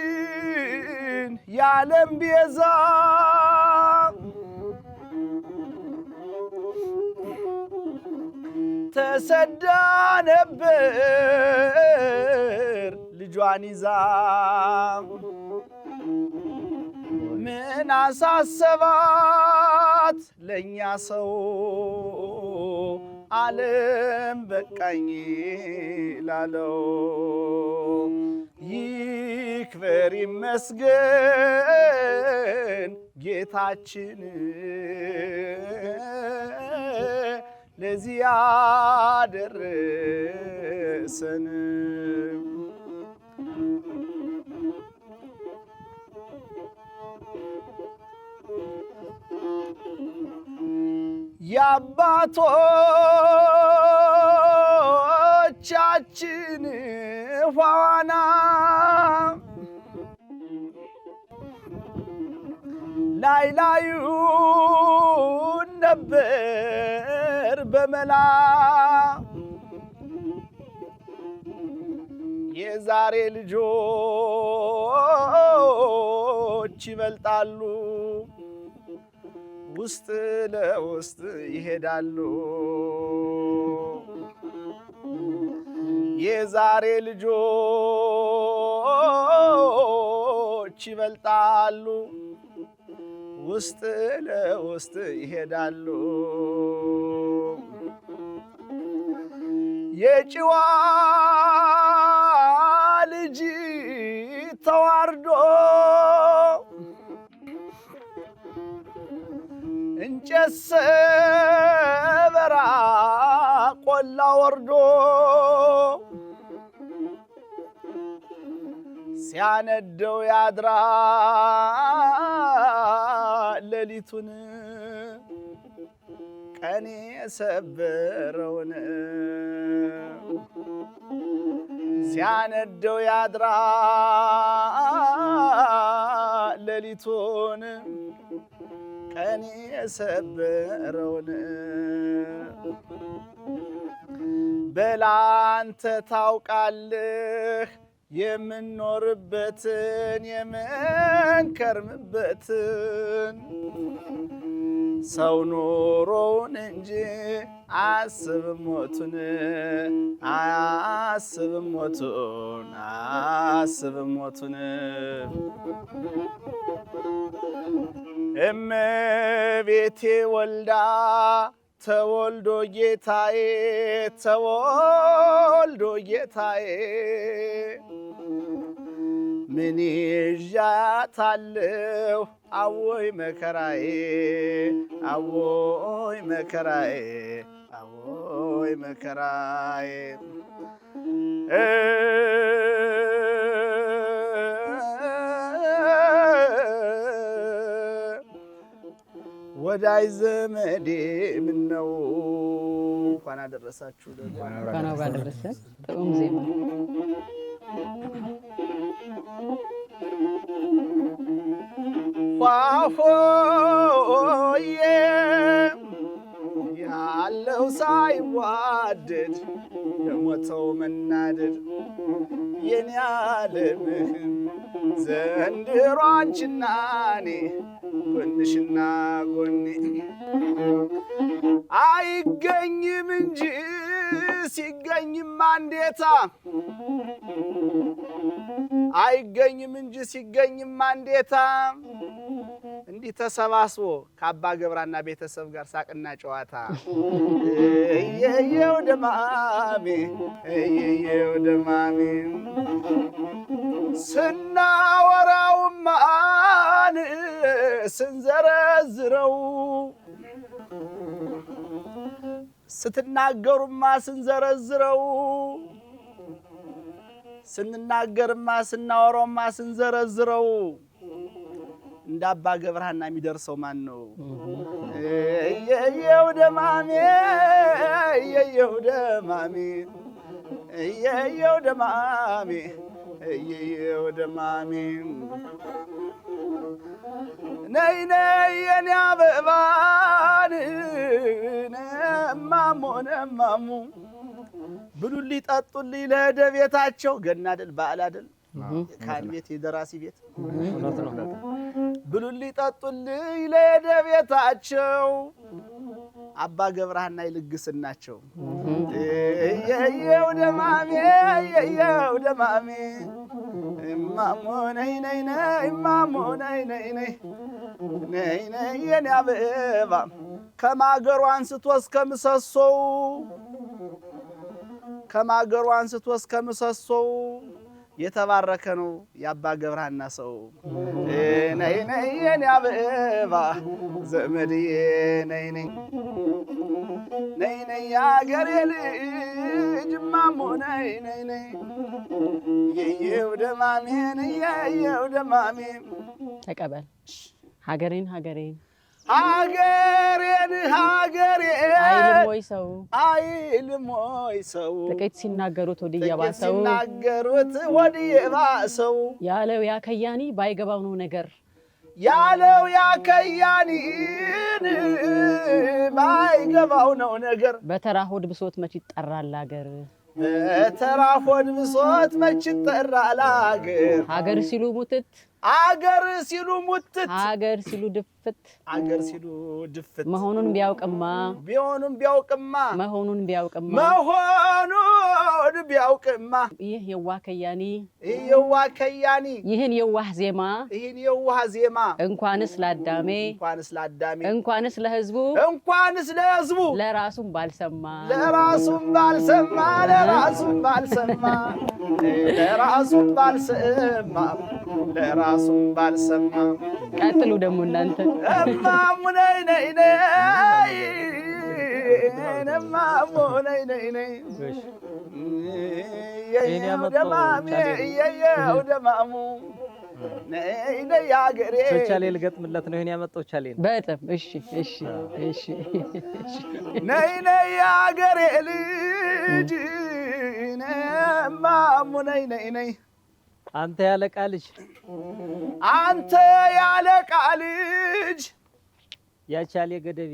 እመቤታችን የዓለም ቤዛ ተሰዳ ነበር ልጇን ይዛ ምን አሳሰባት ለእኛ ሰው ዓለም በቃኝ ላለው ይክበር ይመስገን ጌታችን ለዚህ ያደረሰን የአባቶቻችን ዋና ላይ ላዩን ነበር በመላ የዛሬ ልጆች ይበልጣሉ ውስጥ ለውስጥ ይሄዳሉ የዛሬ ልጆች ይበልጣሉ ውስጥ ለውስጥ ይሄዳሉ የጭዋ ልጅ ተዋርዶ እንጨት ሰበራ ቆላ ወርዶ ሲያነደው ያድራል ሌሊቱን ቀን የሰበረውን ሲያነደው ያድራል ሌሊቱን ቀን የሰበረውን በላንተ ታውቃለህ የምንኖርበትን የምንከርምበትን ሰው ኑሮውን እንጂ አያስብም ሞቱን አያስብም ሞቱን አያስብም ሞቱን እመቤቴ ወልዳ ተወልዶ ጌታዬ ተወልዶ ጌታዬ ምን ይዣታለሁ አዎይ መከራዬ አዎይ መከራዬ አዎይ መከራዬ ወዳጅ ዘመዴ ምነው እንኳን አደረሳችሁ። እንኳን አብሮ አደረሰን። ጥሩም ዜማ ሆዬ ያለው ሳይዋደድ ለሞተው መናደድ የኔ ዓለምህም ዘንድሮ አንቺና እኔ ጎንሽና ጎኔ አይገኝም እንጂ ሲገኝማ እንዴታ አይገኝም እንጂ ሲገኝማ እንዴታ እንዲህ ተሰባስቦ ከአባ ገብራና ቤተሰብ ጋር ሳቅና ጨዋታ እየየው ደማሜ እየየው ደማሜ ስናወራውማን ስንዘረዝረው ስትናገሩማ ስንዘረዝረው ስንናገርማ ስናወራውማ ስንዘረዝረው እንደ አባ ገብረሃና የሚደርሰው ማን ነው? እየየው ደማሜ እየየው ደማሜ እየየው ደማሜ እየየው ደማሜ ነይ ነይ የኔ አበባን ነማሞ ነማሙ ብሉልኝ ጠጡልኝ ለደ ቤታቸው ገና አይደል በዓል አይደል የካህን ቤት የደራሲ ቤት ብሉልኝ ጠጡልኝ ለደ ቤታቸው አባ ገብረሃና ይልግስናቸው እየየው ደማሜ እየየው ደማሜ እማሞ ነይ ነይ ነይ እማሞ ነይ ነይ ነይ ነይ ነይ የኔ አበባ ከማገሩ አንስቶ እስከ ምሰሶው ከማገሩ አንስቶ እስከ ምሰሶው የተባረከ ነው የአባ ገብረሃና ሰው ነይ ነይ የኔ አበባ ዘመድዬ ነይ ነይ ነይ ነይ የአገሬ ልጅ እማሞ ነይ ነይ ነይ የየው ደማሜን የየው ደማሜ ተቀበል ሀገሬን ሀገሬን ሀገሬን ሀገሬን አይልም ወይ ሰው አይልም ወይ ሰው ጥቂት ሲናገሩት ወዲያ ባሰው ሲናገሩት ወዲያ ባሰው ያለው ያ ከያኒ ባይገባው ነው ነገር ያለው ያ ከያኒን ባይገባው ነው ነገር በተራ ሆድ ብሶት መች ይጠራል አገር በተራ ሆድ ብሶት መች ይጠራል አገር ሀገር ሲሉ ሙትት አገር ሲሉ ሙትት ሀገር ሲሉ ድፍት አገር ሲሉ ድፍት መሆኑን ቢያውቅማ መሆኑን ቢያውቅማ ይህ የዋህ ከያኒ ይህን የዋህ ዜማ እንኳንስ ለአዳሜ እንኳንስ ለሕዝቡ ለራሱም ባልሰማ ለራሱም ባልሰማ ቀጥሉ ደግሞ እናንተ እማሙ ነይ ነይ ነይ እማሙ ነይ ነይ ነይ የየው ደማሜ የየው ደማሙ ነይ ነይ አገሬ ቻሌ ልገጥምለት ነው ይሄን ያመጣው ቻሌ በጣም እሺ ነይ ነይ አገሬ ልጅ እማሙ ነይ ነይ ነይ አንተ ያለቃ ልጅ ያቻሌ ገደቤ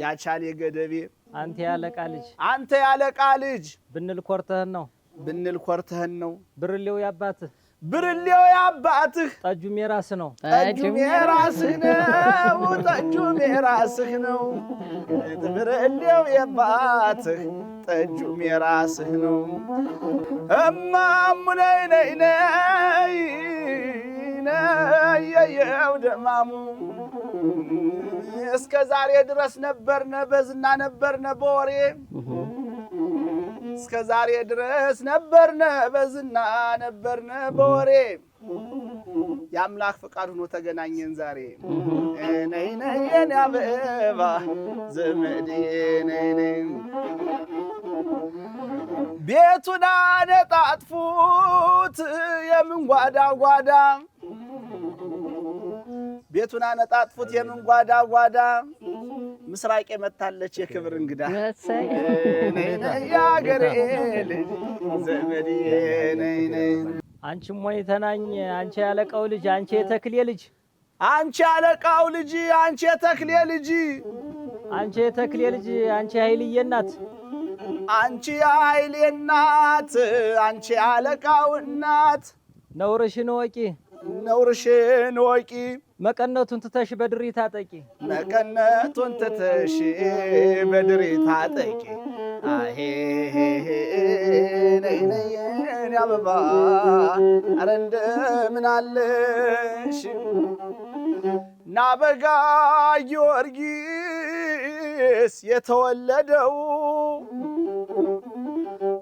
ያቻሌ ገደቤ አንተ ያለቃ ልጅ አንተ ያለቃ ልጅ ብንል ኮርተህን ነው ብንል ኮርተህን ነው ብርሌው ያባትህ ብርሌው ያባትህ ጠጁም የራስህ ነው ጠጁም የራስህ ነው ጠጁም የራስህ ነው ብርሌው ያባትህ ጠጁም የራስህ ነው እማሙ ነይ ነይ ነይ ነየው ደማሙ እስከ ዛሬ ድረስ ነበርነ በዝና ነበርነ በወሬ እስከ ዛሬ ድረስ ነበርነ በዝና ነበርነ በወሬ የአምላክ ፈቃድ ሆኖ ተገናኘን ዛሬ ነይ ነይ የኔ አበባ ዘመዴ ነይ ነይ ቤቱን አነጣጥፉት የምን ጓዳ ጓዳ ቤቱን አነጣጥፉት የምን ጓዳ ጓዳ ምስራቄ መታለች የክብር እንግዳ ነይ ነይ ያገሬ ልጅ ዘመዴ ነይ ነይ አንቺም ወይ ተናኝ አንቺ ያለቃው ልጅ አንቺ የተክሌ ልጅ አንቺ ያለቃው ልጅ አንቺ የተክሌ ልጅ አንቺ የተክሌ ልጅ አንቺ ኃይልዬ እናት አንቺ ኃይሌ እናት አንቺ ያለቃው እናት ነውርሽን ወቂ ነውርሽን ወቂ መቀነቱን ትተሽ በድሪ ታጠቂ መቀነቱን ትተሽ በድሪ ታጠቂ አሄ ነይ ነይ የኔ አበባ ኧረ እንደምን አለሽ ናበጋ ጊዮርጊስ የተወለደው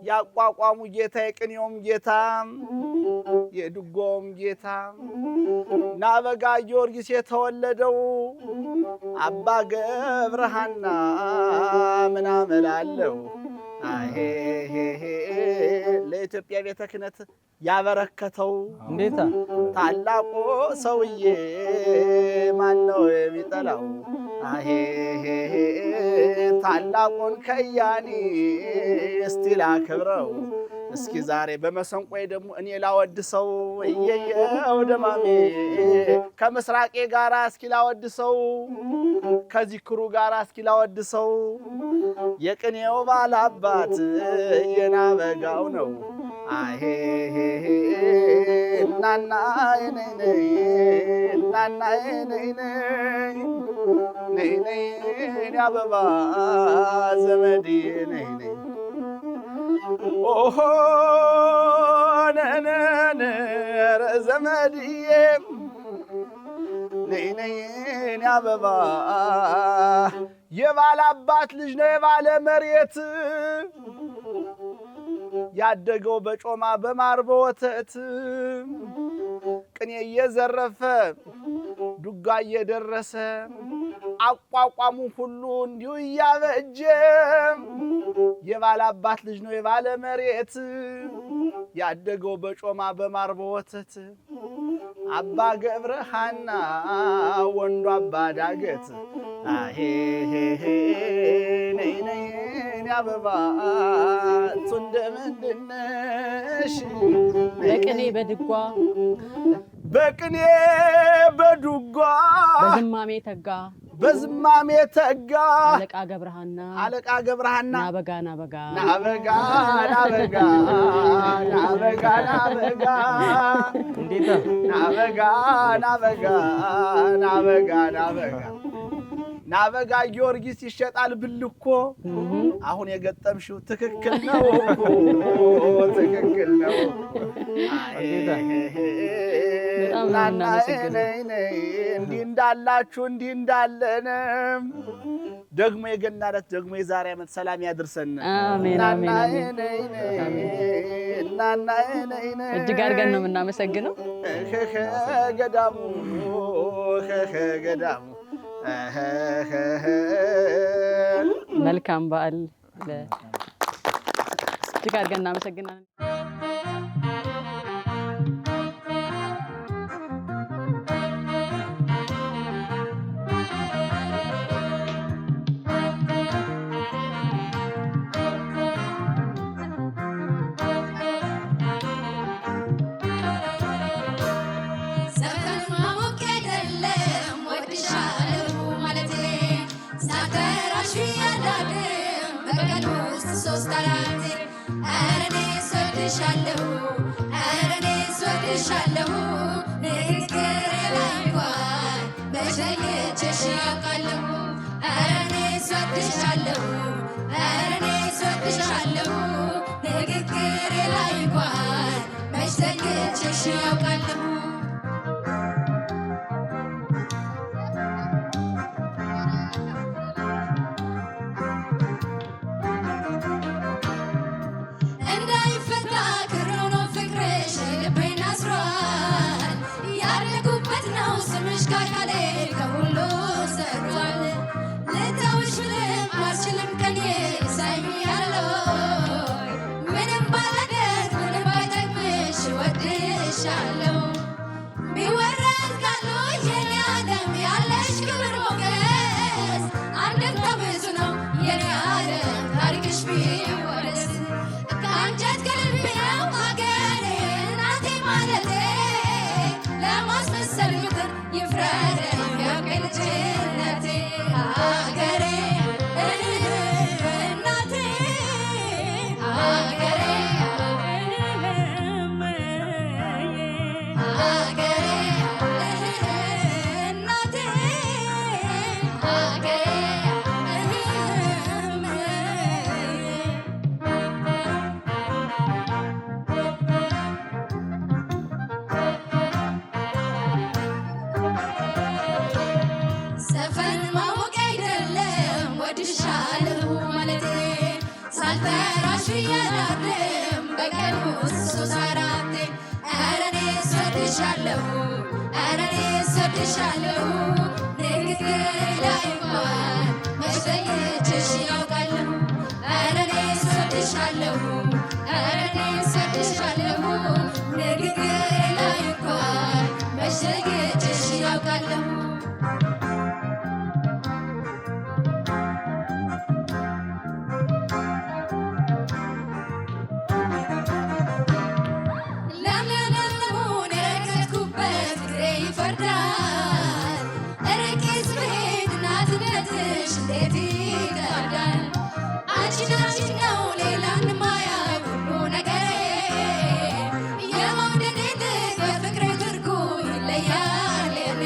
ያቋቋሙ ጌታ የቅኔውም ጌታ የድጓውም ጌታ ናበጋ ጊዮርጊስ የተወለደው አባ ገብረሃና ምን አመላለው አሄ ለኢትዮጵያ ቤተ ክህነት ያበረከተው እንዴታ ታላቁ ሰውዬ ማን ነው የሚጠላው አሄ ታላቁን ከያኒ እስቲ ላክብረው እስኪ ዛሬ በመሰንቆይ ደግሞ እኔ ላወድሰው እየየው ደማሜ ከምስራቄ ጋራ እስኪ ላወድሰው ከዚክሩ ጋራ እስኪ ላወድሰው የቅኔው ባላባት የናበጋው ነው አሄ እናና ነይ ነይ እናና ነይ ነይ ነይ ነይ አበባ ዘመዴ ነይ ነይ ኦሆ ነነነ ዘመድዬ ነይ ነይ አበባ የባለ አባት ልጅ ነው የባለ መሬት ያደገው በጮማ በማር በወተት ቅኔ እየዘረፈ ዱጋ እየደረሰ አቋቋሙ ሁሉ እንዲሁ እያበጀ የባለ አባት ልጅ ነው የባለ መሬት ያደገው በጮማ በማር በወተት አባ ገብረሃና ወንዱ አባ ዳገት አሄ ነይ ነይ አበባ እንደምንድነሽ በቅኔ በድጓ በቅኔ በዱጓ በዝማሜ ተጋ በዝማሜ ተጋ አለቃ ገብረሃና ናበጋ ናበጋ እንዴታ ናበጋ ጊዮርጊስ ይሸጣል ብልኮ አሁን የገጠምሽው ትክክል ነው ትክክል ነው እንዲህ እንዳላችሁ እንዲህ እንዳለን ደግሞ የገና ዕለት ደግሞ የዛሬ ዓመት ሰላም ያድርሰን አሜን አሜን እጅግ አድርገን ነው የምናመሰግነው ገዳሙ መልካም በዓል እጅግ አድርገን እናመሰግናለን ዘፈን ማሞቅ አይደለም ወድሻለሁ ማለቴ ሳልጠራሽ ያላድም በቀን ውስጥ 3-4 ኧረ እኔስ ወድሻለሁ ኧረ እኔስ ወድሻለሁ ንግግሬ ላይ እንኳን መሸኘችሽ ያውቃለሁ ኧረ እኔስ ወድሻለሁ ኧረ እኔስ ወድሻለሁ ንግግሬ ላይ እንኳን መሸኘችሽ ያውቃለሁ እንዳይፈታ ክሮኖ ፍቅርሽ ልቤን አስሯል ያደጉበት ነው ስምሽ ካካሌ ከሁሉ ሰርቷል ልተውሽ ብልም አልችልም ቀኔ ሳይኛለሁ ምንም ባላደርግ ምንም ባይጠቅምሽ እወድሻለሁ ቢወራል ቃሉ የኔ ዓለም ያለሽ ክብር ሞገስ አንድምታ ብዙ ነው የኔ ዓለም ታሪክሽ ቢወደስ ከአንጀት ከልቤ ነው ሀገሬ እናቴ ማለቴ ለማስመሰል ምክር ይፍረደኝ ያውቀኝ ልጅነቴ ሀገሬ እናቴ ሀገሬ ሀገሬ እናቴ ሀገሬ ዘፈን ማወቅ አይደለም ወድሻለሁ ማለቴ ሳልጠራሽ ያላድም በቀን ውስጥ 3-4 ኧረ እኔስ ወድሻለሁ ኧረ እኔስ ወድሻለሁ ንግግሬ ላይ እንኳን መች ለይቼሽ ያውቃለሁ ኧረ እኔስ ወድሻለሁ ኧረ እኔስ ወድሻለሁ ንግግሬ ላይ እንኳን መች ለይቼሽ ያውቃለሁ ለምለሙን የረገጥኩበት እግሬ ይፈርዳል ርቄስ ብሄድ እናትነትሽ እንዴት ይከብዳል አንቺን አንቺን ነው ሌላን ማያውቅ ሁሉ ነገሬ የመውደዴ ልክ በፍቅሬ ትርጉም ይለያል የኔ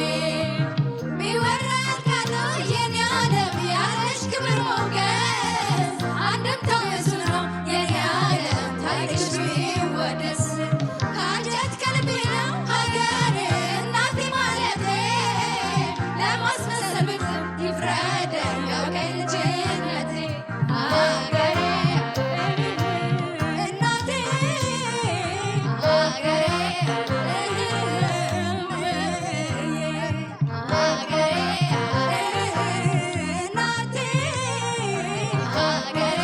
ቢወራ ያልቃለው የኔ ዓለም ያለሽ ክብር ሞገስ አንድምታው ብዙ ነው የኔ ዓለም ታሪክሽ ቢወደስ ከአንጀት ከልቤ ነው ሀገሬ እናቴ ማለቴ ለማስመሰል ብትም ይፍረደኝ ያውቀኝ ልጅነቴ ሀገሬ እናቴ ሀገሬ ሀገሬ እናቴ ሀገሬ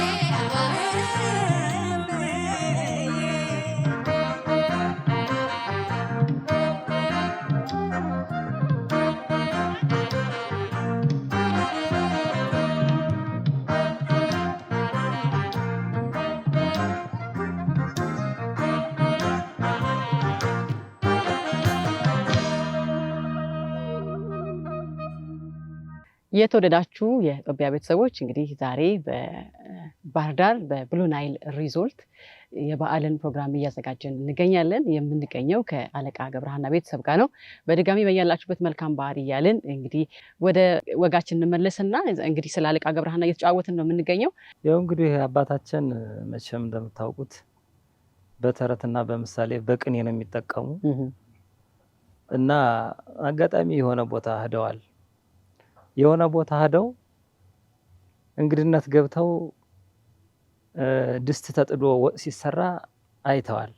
የተወደዳችሁ የጦቢያ ቤተሰቦች እንግዲህ ዛሬ በባህር ዳር በብሉ ናይል ሪዞርት የበዓልን ፕሮግራም እያዘጋጀን እንገኛለን። የምንገኘው ከአለቃ ገብረሃና ቤተሰብ ጋር ነው። በድጋሚ በያላችሁበት መልካም በዓል እያልን እንግዲህ ወደ ወጋችን እንመለስና እንግዲህ ስለ አለቃ ገብረሃና እየተጫወትን ነው የምንገኘው። ያው እንግዲህ አባታችን መቼም እንደምታውቁት በተረትና በምሳሌ በቅኔ ነው የሚጠቀሙ እና አጋጣሚ የሆነ ቦታ ሄደዋል። የሆነ ቦታ ሄደው እንግድነት ገብተው ድስት ተጥዶ ወጥ ሲሰራ አይተዋል።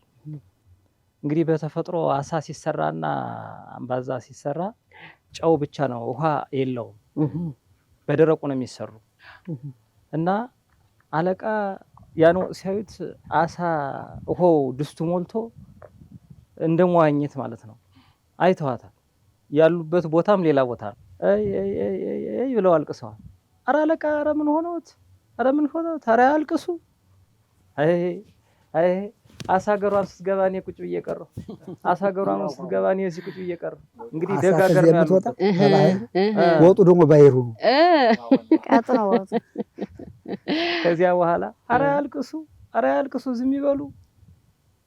እንግዲህ በተፈጥሮ አሳ ሲሰራና አምባዛ ሲሰራ ጨው ብቻ ነው፣ ውሃ የለውም። በደረቁ ነው የሚሰሩ እና አለቃ ያን ወጥ ሲያዩት አሳ ውሃው ድስቱ ሞልቶ እንደ መዋኘት ማለት ነው አይተዋታል። ያሉበት ቦታም ሌላ ቦታ ነው። አይ ብለው አልቅሰዋል። ኧረ አለቃ ኧረ ምን ሆነዎት? ኧረ ምን ሆነዎት? ኧረ አልቅሱ። አይ አሳገሯን ስትገባ እኔ ቁጭ ብዬ ቀረሁ። አሳገሯን ስትገባ እኔ እዚህ ቁጭ ብዬ ቀረሁ። እንግዲህ ደጋገር ነው ያሉት። ወጡ ደግሞ ባይሩ ቀጥ ነው ወጡ። ከዚያ በኋላ ኧረ ያልቅሱ ዝም ይበሉ።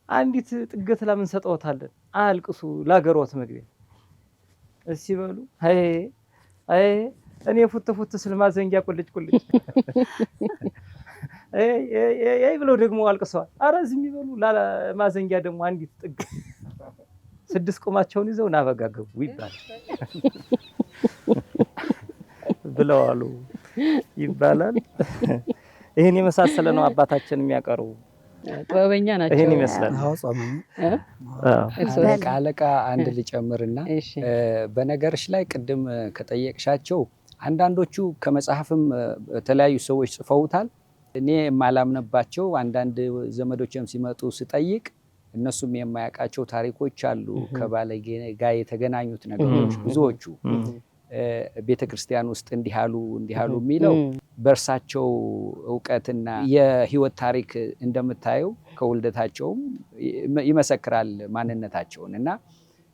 አንዲት ጥገት ለምን ሰጠውታለን? አልቅሱ ላገሮት መግቢያ እስቲ በሉ። አይ እኔ ፉት ስል ማዘንጊያ ቁልጭ አይ ብለው ደግሞ አልቅሰዋል። ኧረ ዝም ይበሉ ማዘንጊያ ደግሞ አንዲት ጥግ 6 ቁማቸውን ይዘው ናበጋገቡ ይባላል ብለዋሉ ይባላል። ይሄን የመሳሰለ ነው አባታችን የሚያቀርቡ። ጥበበኛ ናቸው። ይሄን ይመስላል። አለቃ አንድ ልጨምርና በነገርሽ ላይ ቅድም ከጠየቅሻቸው አንዳንዶቹ ከመጽሐፍም የተለያዩ ሰዎች ጽፈውታል። እኔ የማላምነባቸው አንዳንድ ዘመዶችም ሲመጡ ስጠይቅ እነሱም የማያውቃቸው ታሪኮች አሉ። ከባለጌ ጋር የተገናኙት ነገሮች ብዙዎቹ ቤተክርስቲያን ውስጥ እንዲያሉ የሚለው በእርሳቸው እውቀትና የህይወት ታሪክ እንደምታየው ከውልደታቸውም ይመሰክራል ማንነታቸውን እና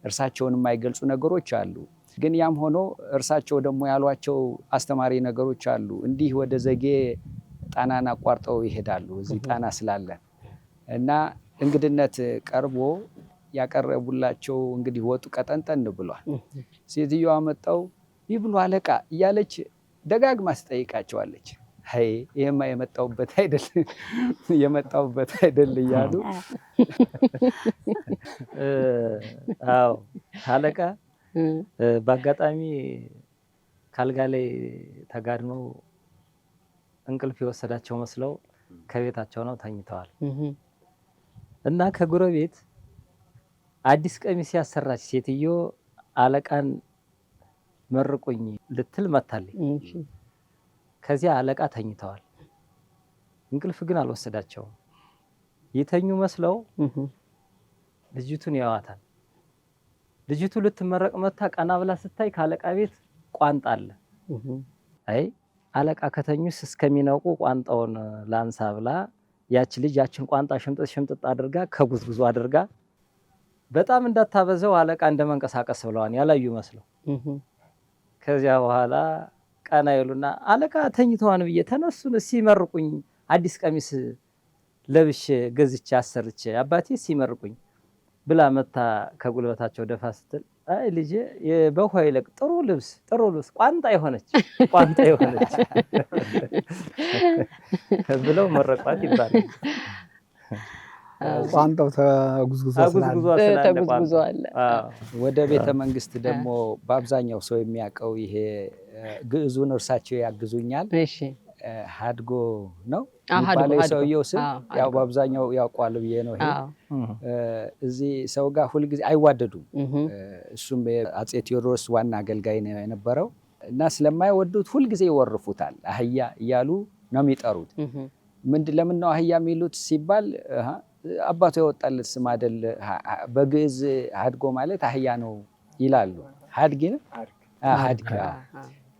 እርሳቸውን የማይገልጹ ነገሮች አሉ። ግን ያም ሆኖ እርሳቸው ደግሞ ያሏቸው አስተማሪ ነገሮች አሉ። እንዲህ ወደ ዘጌ ጣናን አቋርጠው ይሄዳሉ። እዚህ ጣና ስላለ እና እንግድነት ቀርቦ ያቀረቡላቸው እንግዲህ ወጡ ቀጠንጠን ብሏል። ሴትዮዋ መጣው ይብሉ አለቃ እያለች ደጋግማ ትጠይቃቸዋለች። አይ ይሄማ የመጣውበት አይደል እያሉ አዎ አለቃ በአጋጣሚ ካልጋ ላይ ተጋድመው እንቅልፍ የወሰዳቸው መስለው ከቤታቸው ነው ተኝተዋል። እና ከጎረቤት አዲስ ቀሚስ ያሰራች ሴትዮ አለቃን መርቁኝ ልትል መታለች። ከዚያ አለቃ ተኝተዋል። እንቅልፍ ግን አልወሰዳቸውም። የተኙ መስለው ልጅቱን ያዋታል። ልጅቱ ልትመረቅ መታ ቀና ብላ ስታይ ካለቃ ቤት ቋንጣ አለ። አይ አለቃ ከተኙስ እስከሚነቁ ቋንጣውን ላንሳ ብላ ያች ልጅ ያችን ቋንጣ ሽምጥጥ አድርጋ ከጉዝጉዙ አድርጋ በጣም እንዳታበዘው አለቃ እንደመንቀሳቀስ ብለዋን ያላዩ መስለው ከዚያ በኋላ ቀና ይሉና አለቃ ተኝተዋን ብዬ ተነሱን ሲመርቁኝ አዲስ ቀሚስ ለብሼ ገዝቼ አሰርቼ አባቴ ሲመርቁኝ ብላ መታ ከጉልበታቸው ደፋ ስትል አይ ልጄ የበኋ ይለቅ ጥሩ ልብስ ቋንጣ የሆነች ብለው መረቋት ይባላል። ቋንጣው ተጉዝጉዞ አለ። ወደ ቤተ መንግስት ደግሞ በአብዛኛው ሰው የሚያውቀው ይሄ ግዕዙን እርሳቸው ያግዙኛል። እሺ ሀድጎ ነው የሚባለው የሰውየው ስም ያው በአብዛኛው ያውቋል ብዬ ነው። ይሄ እዚህ ሰው ጋር ሁልጊዜ አይዋደዱም። እሱም አፄ ቴዎድሮስ ዋና አገልጋይ ነው የነበረው እና ስለማይወዱት ሁልጊዜ ይወርፉታል። አህያ እያሉ ነው የሚጠሩት። ለምን ነው አህያ የሚሉት ሲባል አባቱ ያወጣለት ስም አይደል? በግዕዝ ሀድጎ ማለት አህያ ነው ይላሉ። ሀድግ ነው ሀድግ።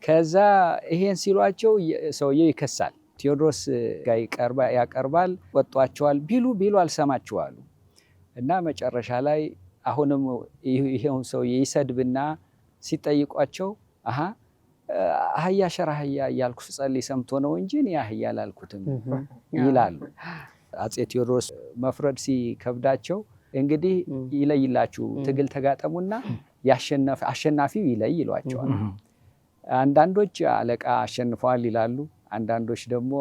ከዛ ይሄን ሲሏቸው ሰውየው ይከሳል። ቴዎድሮስ ጋር ያቀርባል። ወጧቸዋል ቢሉ አልሰማቸዋሉ እና መጨረሻ ላይ አሁንም ይሄውን ሰውዬ ይሰድብና ሲጠይቋቸው አህያ ሸራህያ እያልኩ ስጸልይ ሰምቶ ነው እንጂ እኔ አህያ አላልኩትም ይላሉ። አፄ ቴዎድሮስ መፍረድ ሲከብዳቸው እንግዲህ ይለይላችሁ ትግል ተጋጠሙና አሸናፊው ይለይ ይሏቸዋል። አንዳንዶች አለቃ አሸንፈዋል ይላሉ። አንዳንዶች ደግሞ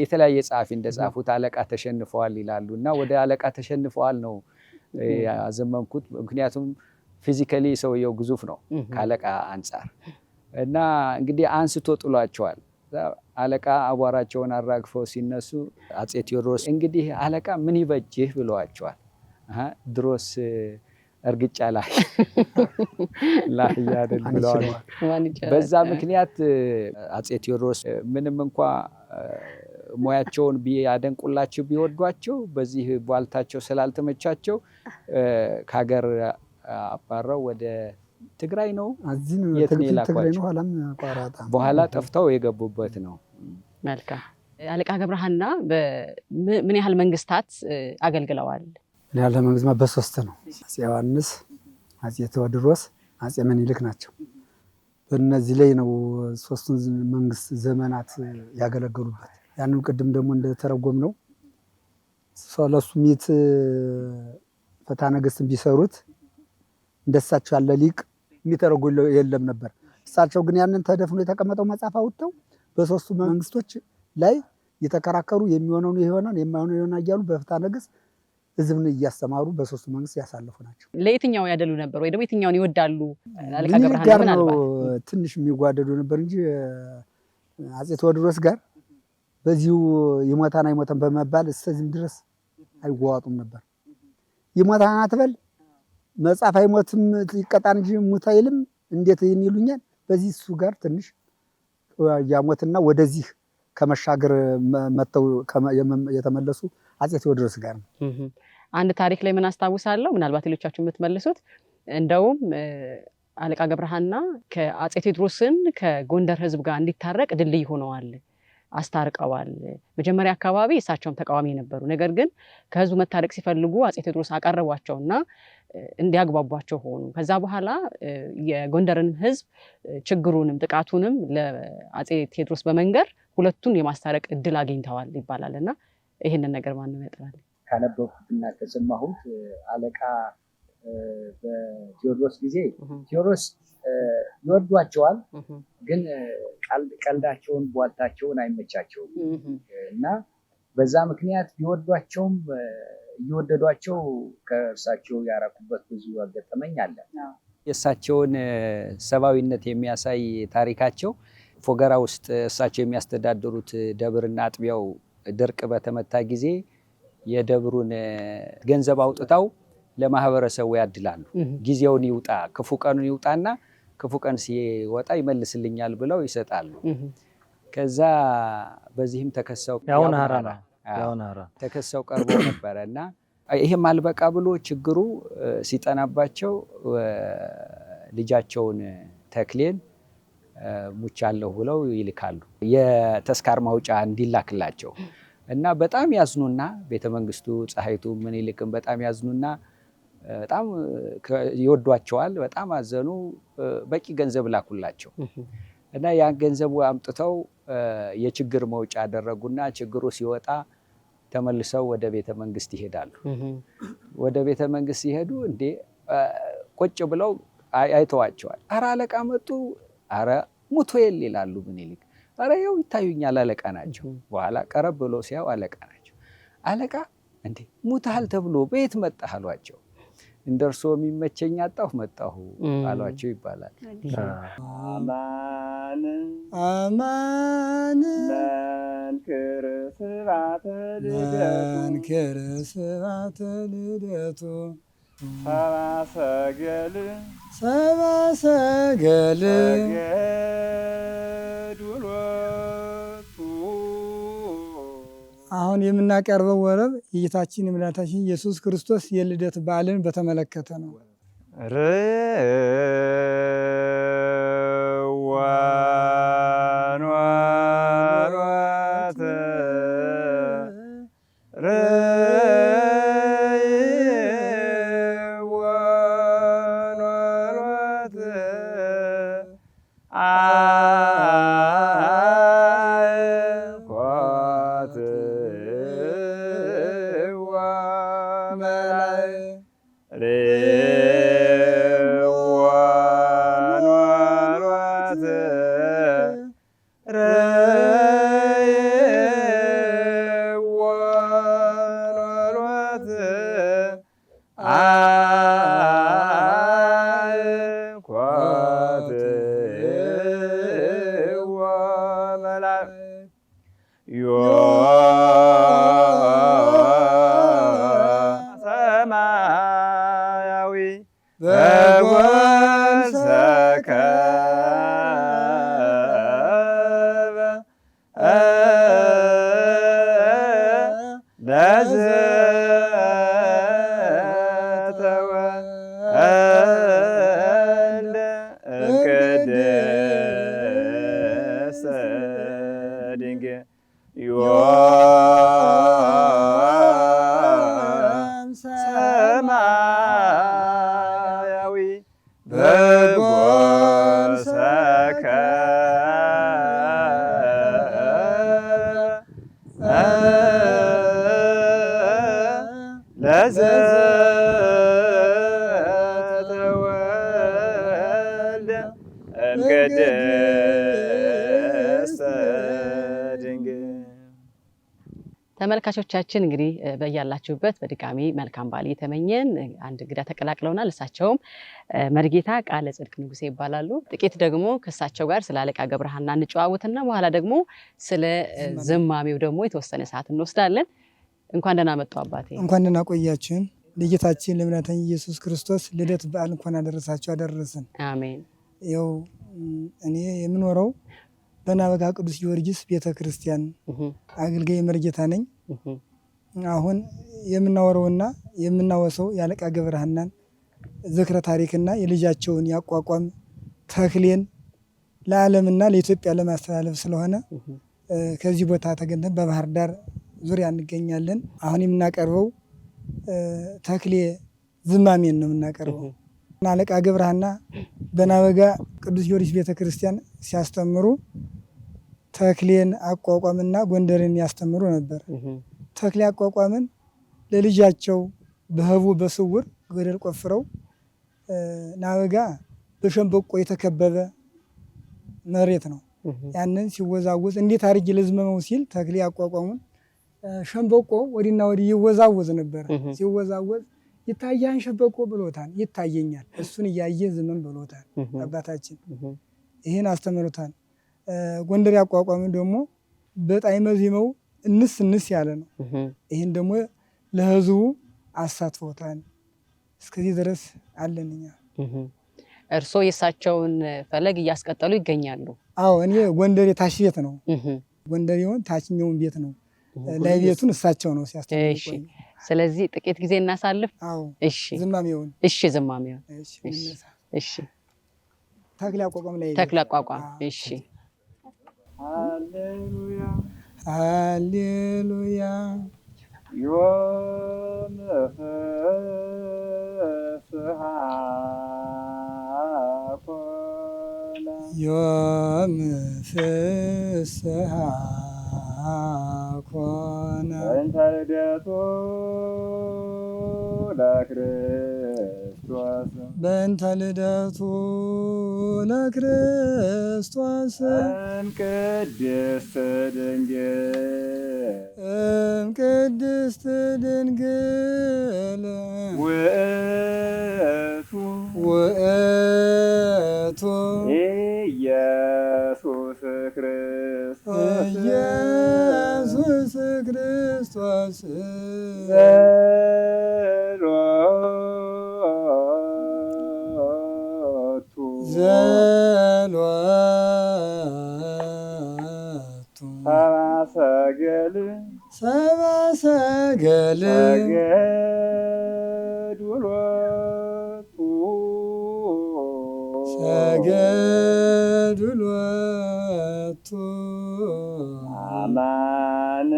የተለያየ ጸሐፊ እንደጻፉት አለቃ ተሸንፈዋል ይላሉ። እና ወደ አለቃ ተሸንፈዋል ነው ያዘመምኩት። ምክንያቱም ፊዚካሊ ሰውየው ግዙፍ ነው ከአለቃ አንጻር እና እንግዲህ አንስቶ ጥሏቸዋል። አለቃ አቧራቸውን አራግፈው ሲነሱ አፄ ቴዎድሮስ እንግዲህ አለቃ ምን ይበጅህ ብለዋቸዋል። ድሮስ እርግጫ ላይ አይደል ብለዋል። በዛ ምክንያት አፄ ቴዎድሮስ ምንም እንኳ ሙያቸውን ቢያደንቁላቸው ቢወዷቸው በዚህ ቧልታቸው ስላልተመቻቸው ከሀገር አባረው ወደ ትግራይ ነው የት ነው የላኳቸው። በኋላ ጠፍተው የገቡበት ነው። መልካም አለቃ ገብረሃና ምን ያህል መንግስታት አገልግለዋል? ምን ያህል መንግስት በሶስት ነው። አፄ ዮሐንስ፣ አፄ ቴዎድሮስ፣ አፄ ምኒልክ ናቸው። በእነዚህ ላይ ነው ሶስቱን መንግስት ዘመናት ያገለገሉበት። ያንን ቅድም ደግሞ እንደተረጎም ነው ሰለስቱ ምዕት ፍትሐ ነገሥትን ቢሰሩት እንደሳቸው ያለ ሊቅ የሚተረጎም የለም ነበር። እሳቸው ግን ያንን ተደፍኖ የተቀመጠው መጽሐፍ አውጥተው በሶስቱ መንግስቶች ላይ የተከራከሩ የሚሆነውን ይሆናል የማይሆነው ይሆናል እያሉ በፍትሐ ነገሥት ህዝብን እያስተማሩ በሶስቱ መንግስት ያሳለፉ ናቸው። ለየትኛው ያደሉ ነበር ወይ ደግሞ የትኛውን ይወዳሉ? አለቃ ምኒልክ ገብረሃና ጋር ምን ነው አልባት ትንሽ የሚጓደዱ ነበር እንጂ አፄ ቴዎድሮስ ጋር በዚሁ ይሞታን አይሞተን በመባል እስከዚህም ድረስ አይዋዋጡም ነበር። ይሞታን አትበል መጽሐፍ አይሞትም ይቀጣን እንጂ ሙት አይልም እንዴት ይህን ይሉኛል። በዚህ እሱ ጋር ትንሽ ያሞትና ወደዚህ ከመሻገር መተው የተመለሱ አፄ ቴዎድሮስ ጋር ነው። አንድ ታሪክ ላይ ምን አስታውሳለሁ፣ ምናልባት ሌሎቻችሁ የምትመልሱት እንደውም አለቃ ገብረሃና ከአፄ ቴዎድሮስን ከጎንደር ህዝብ ጋር እንዲታረቅ ድልድይ ሆነዋል፣ አስታርቀዋል። መጀመሪያ አካባቢ እሳቸውም ተቃዋሚ ነበሩ። ነገር ግን ከህዝቡ መታረቅ ሲፈልጉ አፄ ቴዎድሮስ አቀረቧቸውና እንዲያግባቧቸው ሆኑ። ከዛ በኋላ የጎንደርን ህዝብ ችግሩንም ጥቃቱንም ለአፄ ቴዎድሮስ በመንገር ሁለቱን የማስታረቅ እድል አግኝተዋል ይባላል። እና ይህንን ነገር ማንም ያጠራል? ካነበብኩትና ከሰማሁት አለቃ በቴዎድሮስ ጊዜ ቴዎድሮስ ይወዷቸዋል፣ ግን ቀልዳቸውን ቧልታቸውን አይመቻቸውም እና በዛ ምክንያት ቢወዷቸውም እየወደዷቸው ከእርሳቸው ያራቁበት ብዙ አጋጠመኝ አለ። የእሳቸውን ሰብአዊነት የሚያሳይ ታሪካቸው ፎገራ ውስጥ እሳቸው የሚያስተዳድሩት ደብርና አጥቢያው ድርቅ በተመታ ጊዜ የደብሩን ገንዘብ አውጥተው ለማህበረሰቡ ያድላሉ። ጊዜውን ይውጣ ክፉ ቀኑን ይውጣና ክፉ ቀን ሲወጣ ይመልስልኛል ብለው ይሰጣሉ። ከዛ በዚህም ተከሰው ተከሰው ቀርበው ነበረ እና ይሄም አልበቃ ብሎ ችግሩ ሲጠናባቸው ልጃቸውን ተክሌን ሙቻለሁ ብለው ይልካሉ፣ የተስካር ማውጫ እንዲላክላቸው እና በጣም ያዝኑና ቤተመንግስቱ ፀሐይቱ ምኒልክም በጣም ያዝኑና በጣም ይወዷቸዋል። በጣም አዘኑ። በቂ ገንዘብ ላኩላቸው እና ያን ገንዘቡ አምጥተው የችግር መውጫ አደረጉና ችግሩ ሲወጣ ተመልሰው ወደ ቤተመንግስት ይሄዳሉ። ወደ ቤተመንግስት ሲሄዱ እንዴ ቁጭ ብለው አይተዋቸዋል። አረ አለቃ መጡ፣ አረ ሙቶ የለ ይላሉ ምኒልክ። አረ ይኸው ይታዩኛል አለቃ ናቸው። በኋላ ቀረብ ብሎ ሲያው አለቃ ናቸው። አለቃ እንዴ ሙታል ተብሎ በየት መጣህ አሏቸው። እንደርሶ የሚመቸኝ አጣሁ መጣሁ አሏቸው ይባላል። አማን አማን መንክር ስብሐተ ልደቱ ሰብአ ሰገል አሁን የምናቀርበው ወረብ የጌታችን የመድኃኒታችን ኢየሱስ ክርስቶስ የልደት በዓልን በተመለከተ ነው። Yo ቅድስት ድንግል። ተመልካቾቻችን እንግዲህ በያላችሁበት በድጋሚ መልካም በዓል እየተመኘን አንድ እንግዳ ተቀላቅለውናል። እሳቸውም መርጌታ ቃለ ጽድቅ ንጉሴ ይባላሉ። ጥቂት ደግሞ ከእሳቸው ጋር ስለ አለቃ ገብረሐና እንጨዋወትና በኋላ ደግሞ ስለ ዝማሜው ደግሞ የተወሰነ ሰዓት እንወስዳለን። እንኳን ደህና መጡ አባቴ። እንኳን ደህና ቆያችሁን። ለጌታችን ለመድኃኒታችን ኢየሱስ ክርስቶስ ልደት በዓል እንኳን አደረሳችሁ አደረሰን። አሜን። ያው እኔ የምኖረው በናበጋ ቅዱስ ጊዮርጊስ ቤተክርስቲያን አገልጋይ መርጌታ ነኝ። አሁን የምናወራውና የምናወሰው የአለቃ ገብረሐናን ዝክረ ታሪክና የልጃቸውን ያቋቋም ተክሌን ለዓለምና ለኢትዮጵያ ለማስተላለፍ ስለሆነ ከዚህ ቦታ ተገኝተን በባህር ዳር ዙሪያ እንገኛለን። አሁን የምናቀርበው ተክሌ ዝማሜን ነው የምናቀርበው። አለቃ ገብረሐና በናበጋ ቅዱስ ጊዮርጊስ ቤተክርስቲያን ሲያስተምሩ ተክሌን አቋቋምና ጎንደርን ያስተምሩ ነበር። ተክሌ አቋቋምን ለልጃቸው በህቡ በስውር ገደል ቆፍረው ናበጋ በሸንበቆ የተከበበ መሬት ነው። ያንን ሲወዛወዝ እንዴት አድርጌ ልዝመመው ሲል ተክሌ አቋቋሙን ሸንበቆ ወዲና ወዲህ ይወዛወዝ ነበር። ሲወዛወዝ ይታያን ሸንበቆ ብሎታል። ይታየኛል፣ እሱን እያየ ዝመም ብሎታል አባታችን። ይህን አስተምሮታል። ጎንደር ያቋቋምን ደግሞ በጣዕመ ዜማው እንስ ያለ ነው። ይህን ደግሞ ለህዝቡ አሳትፎታል። እስከዚህ ድረስ አለን እኛ። እርስዎ የእሳቸውን ፈለግ እያስቀጠሉ ይገኛሉ? አዎ፣ እኔ ጎንደር የታች ቤት ነው። ጎንደር ይሆን ታችኛውን ቤት ነው። ላይ ቤቱን እሳቸው ነው ሲያስተምሩ። እሺ፣ ስለዚህ ጥቂት ጊዜ እናሳልፍ። አዎ፣ እሺ፣ ዝማሜውን። እሺ፣ ዝማሜውን። እሺ፣ ተክሌ አቋቋም ላይ ተክሌ አቋቋም። እሺ። ሃሌሉያ ሃሌሉያ ዮም ፍስሐ ኮነ ዮም ፍስሐ ኮነ እንተ ልደቱ ለክርስቶስ በእንተ ልደቱ ለክርስቶስ እምቅድስት ድንግል እምቅድስት ድንግል ውእቱ ውእቱ ኢየሱስ ክርስቶስ ኢየሱስ ክርስቶስ ዘሎቱ ሰብአ ሰገል ሰገዱሎቱ አማን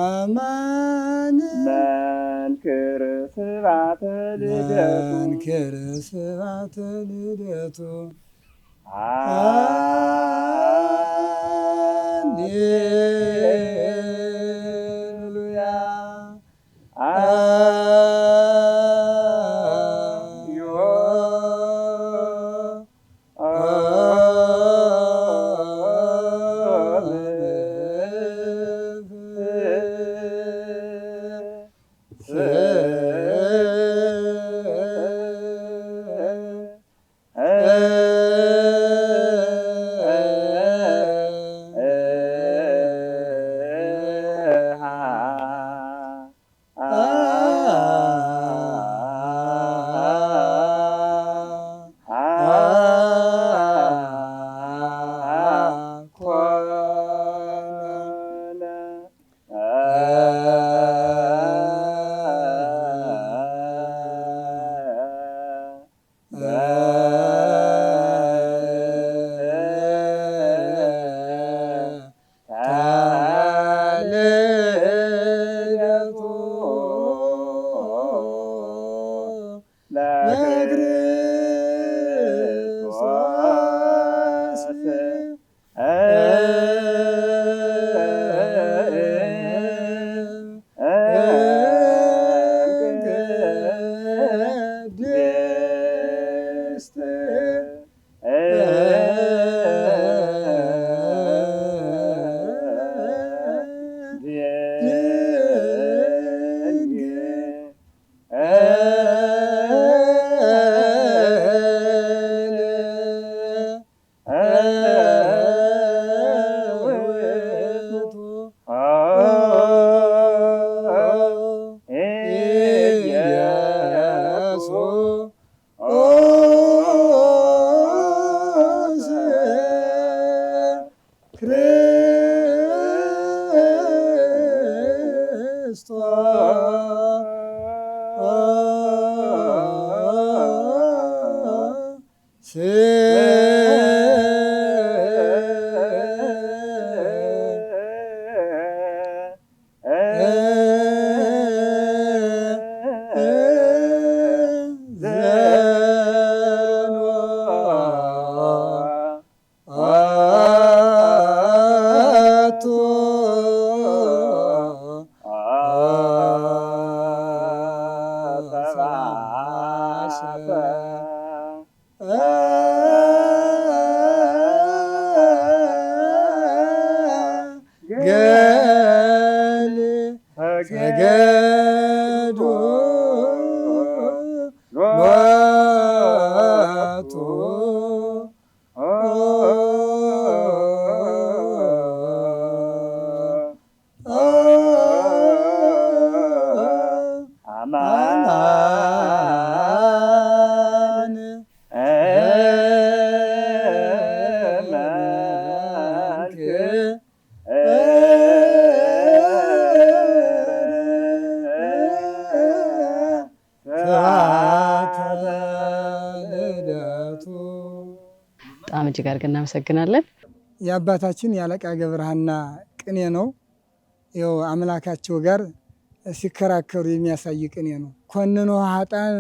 አማን መንክር ስብሐተ ልደቱ መንክር ስብሐተ ልደቱ ሃሌሉያ በጣም እጅግ አድርገን እናመሰግናለን። የአባታችን የአለቃ ገብረሐና ቅኔ ነው። ይኸው አምላካቸው ጋር ሲከራከሩ የሚያሳይ ቅኔ ነው። ኮንኖ ኃጥአን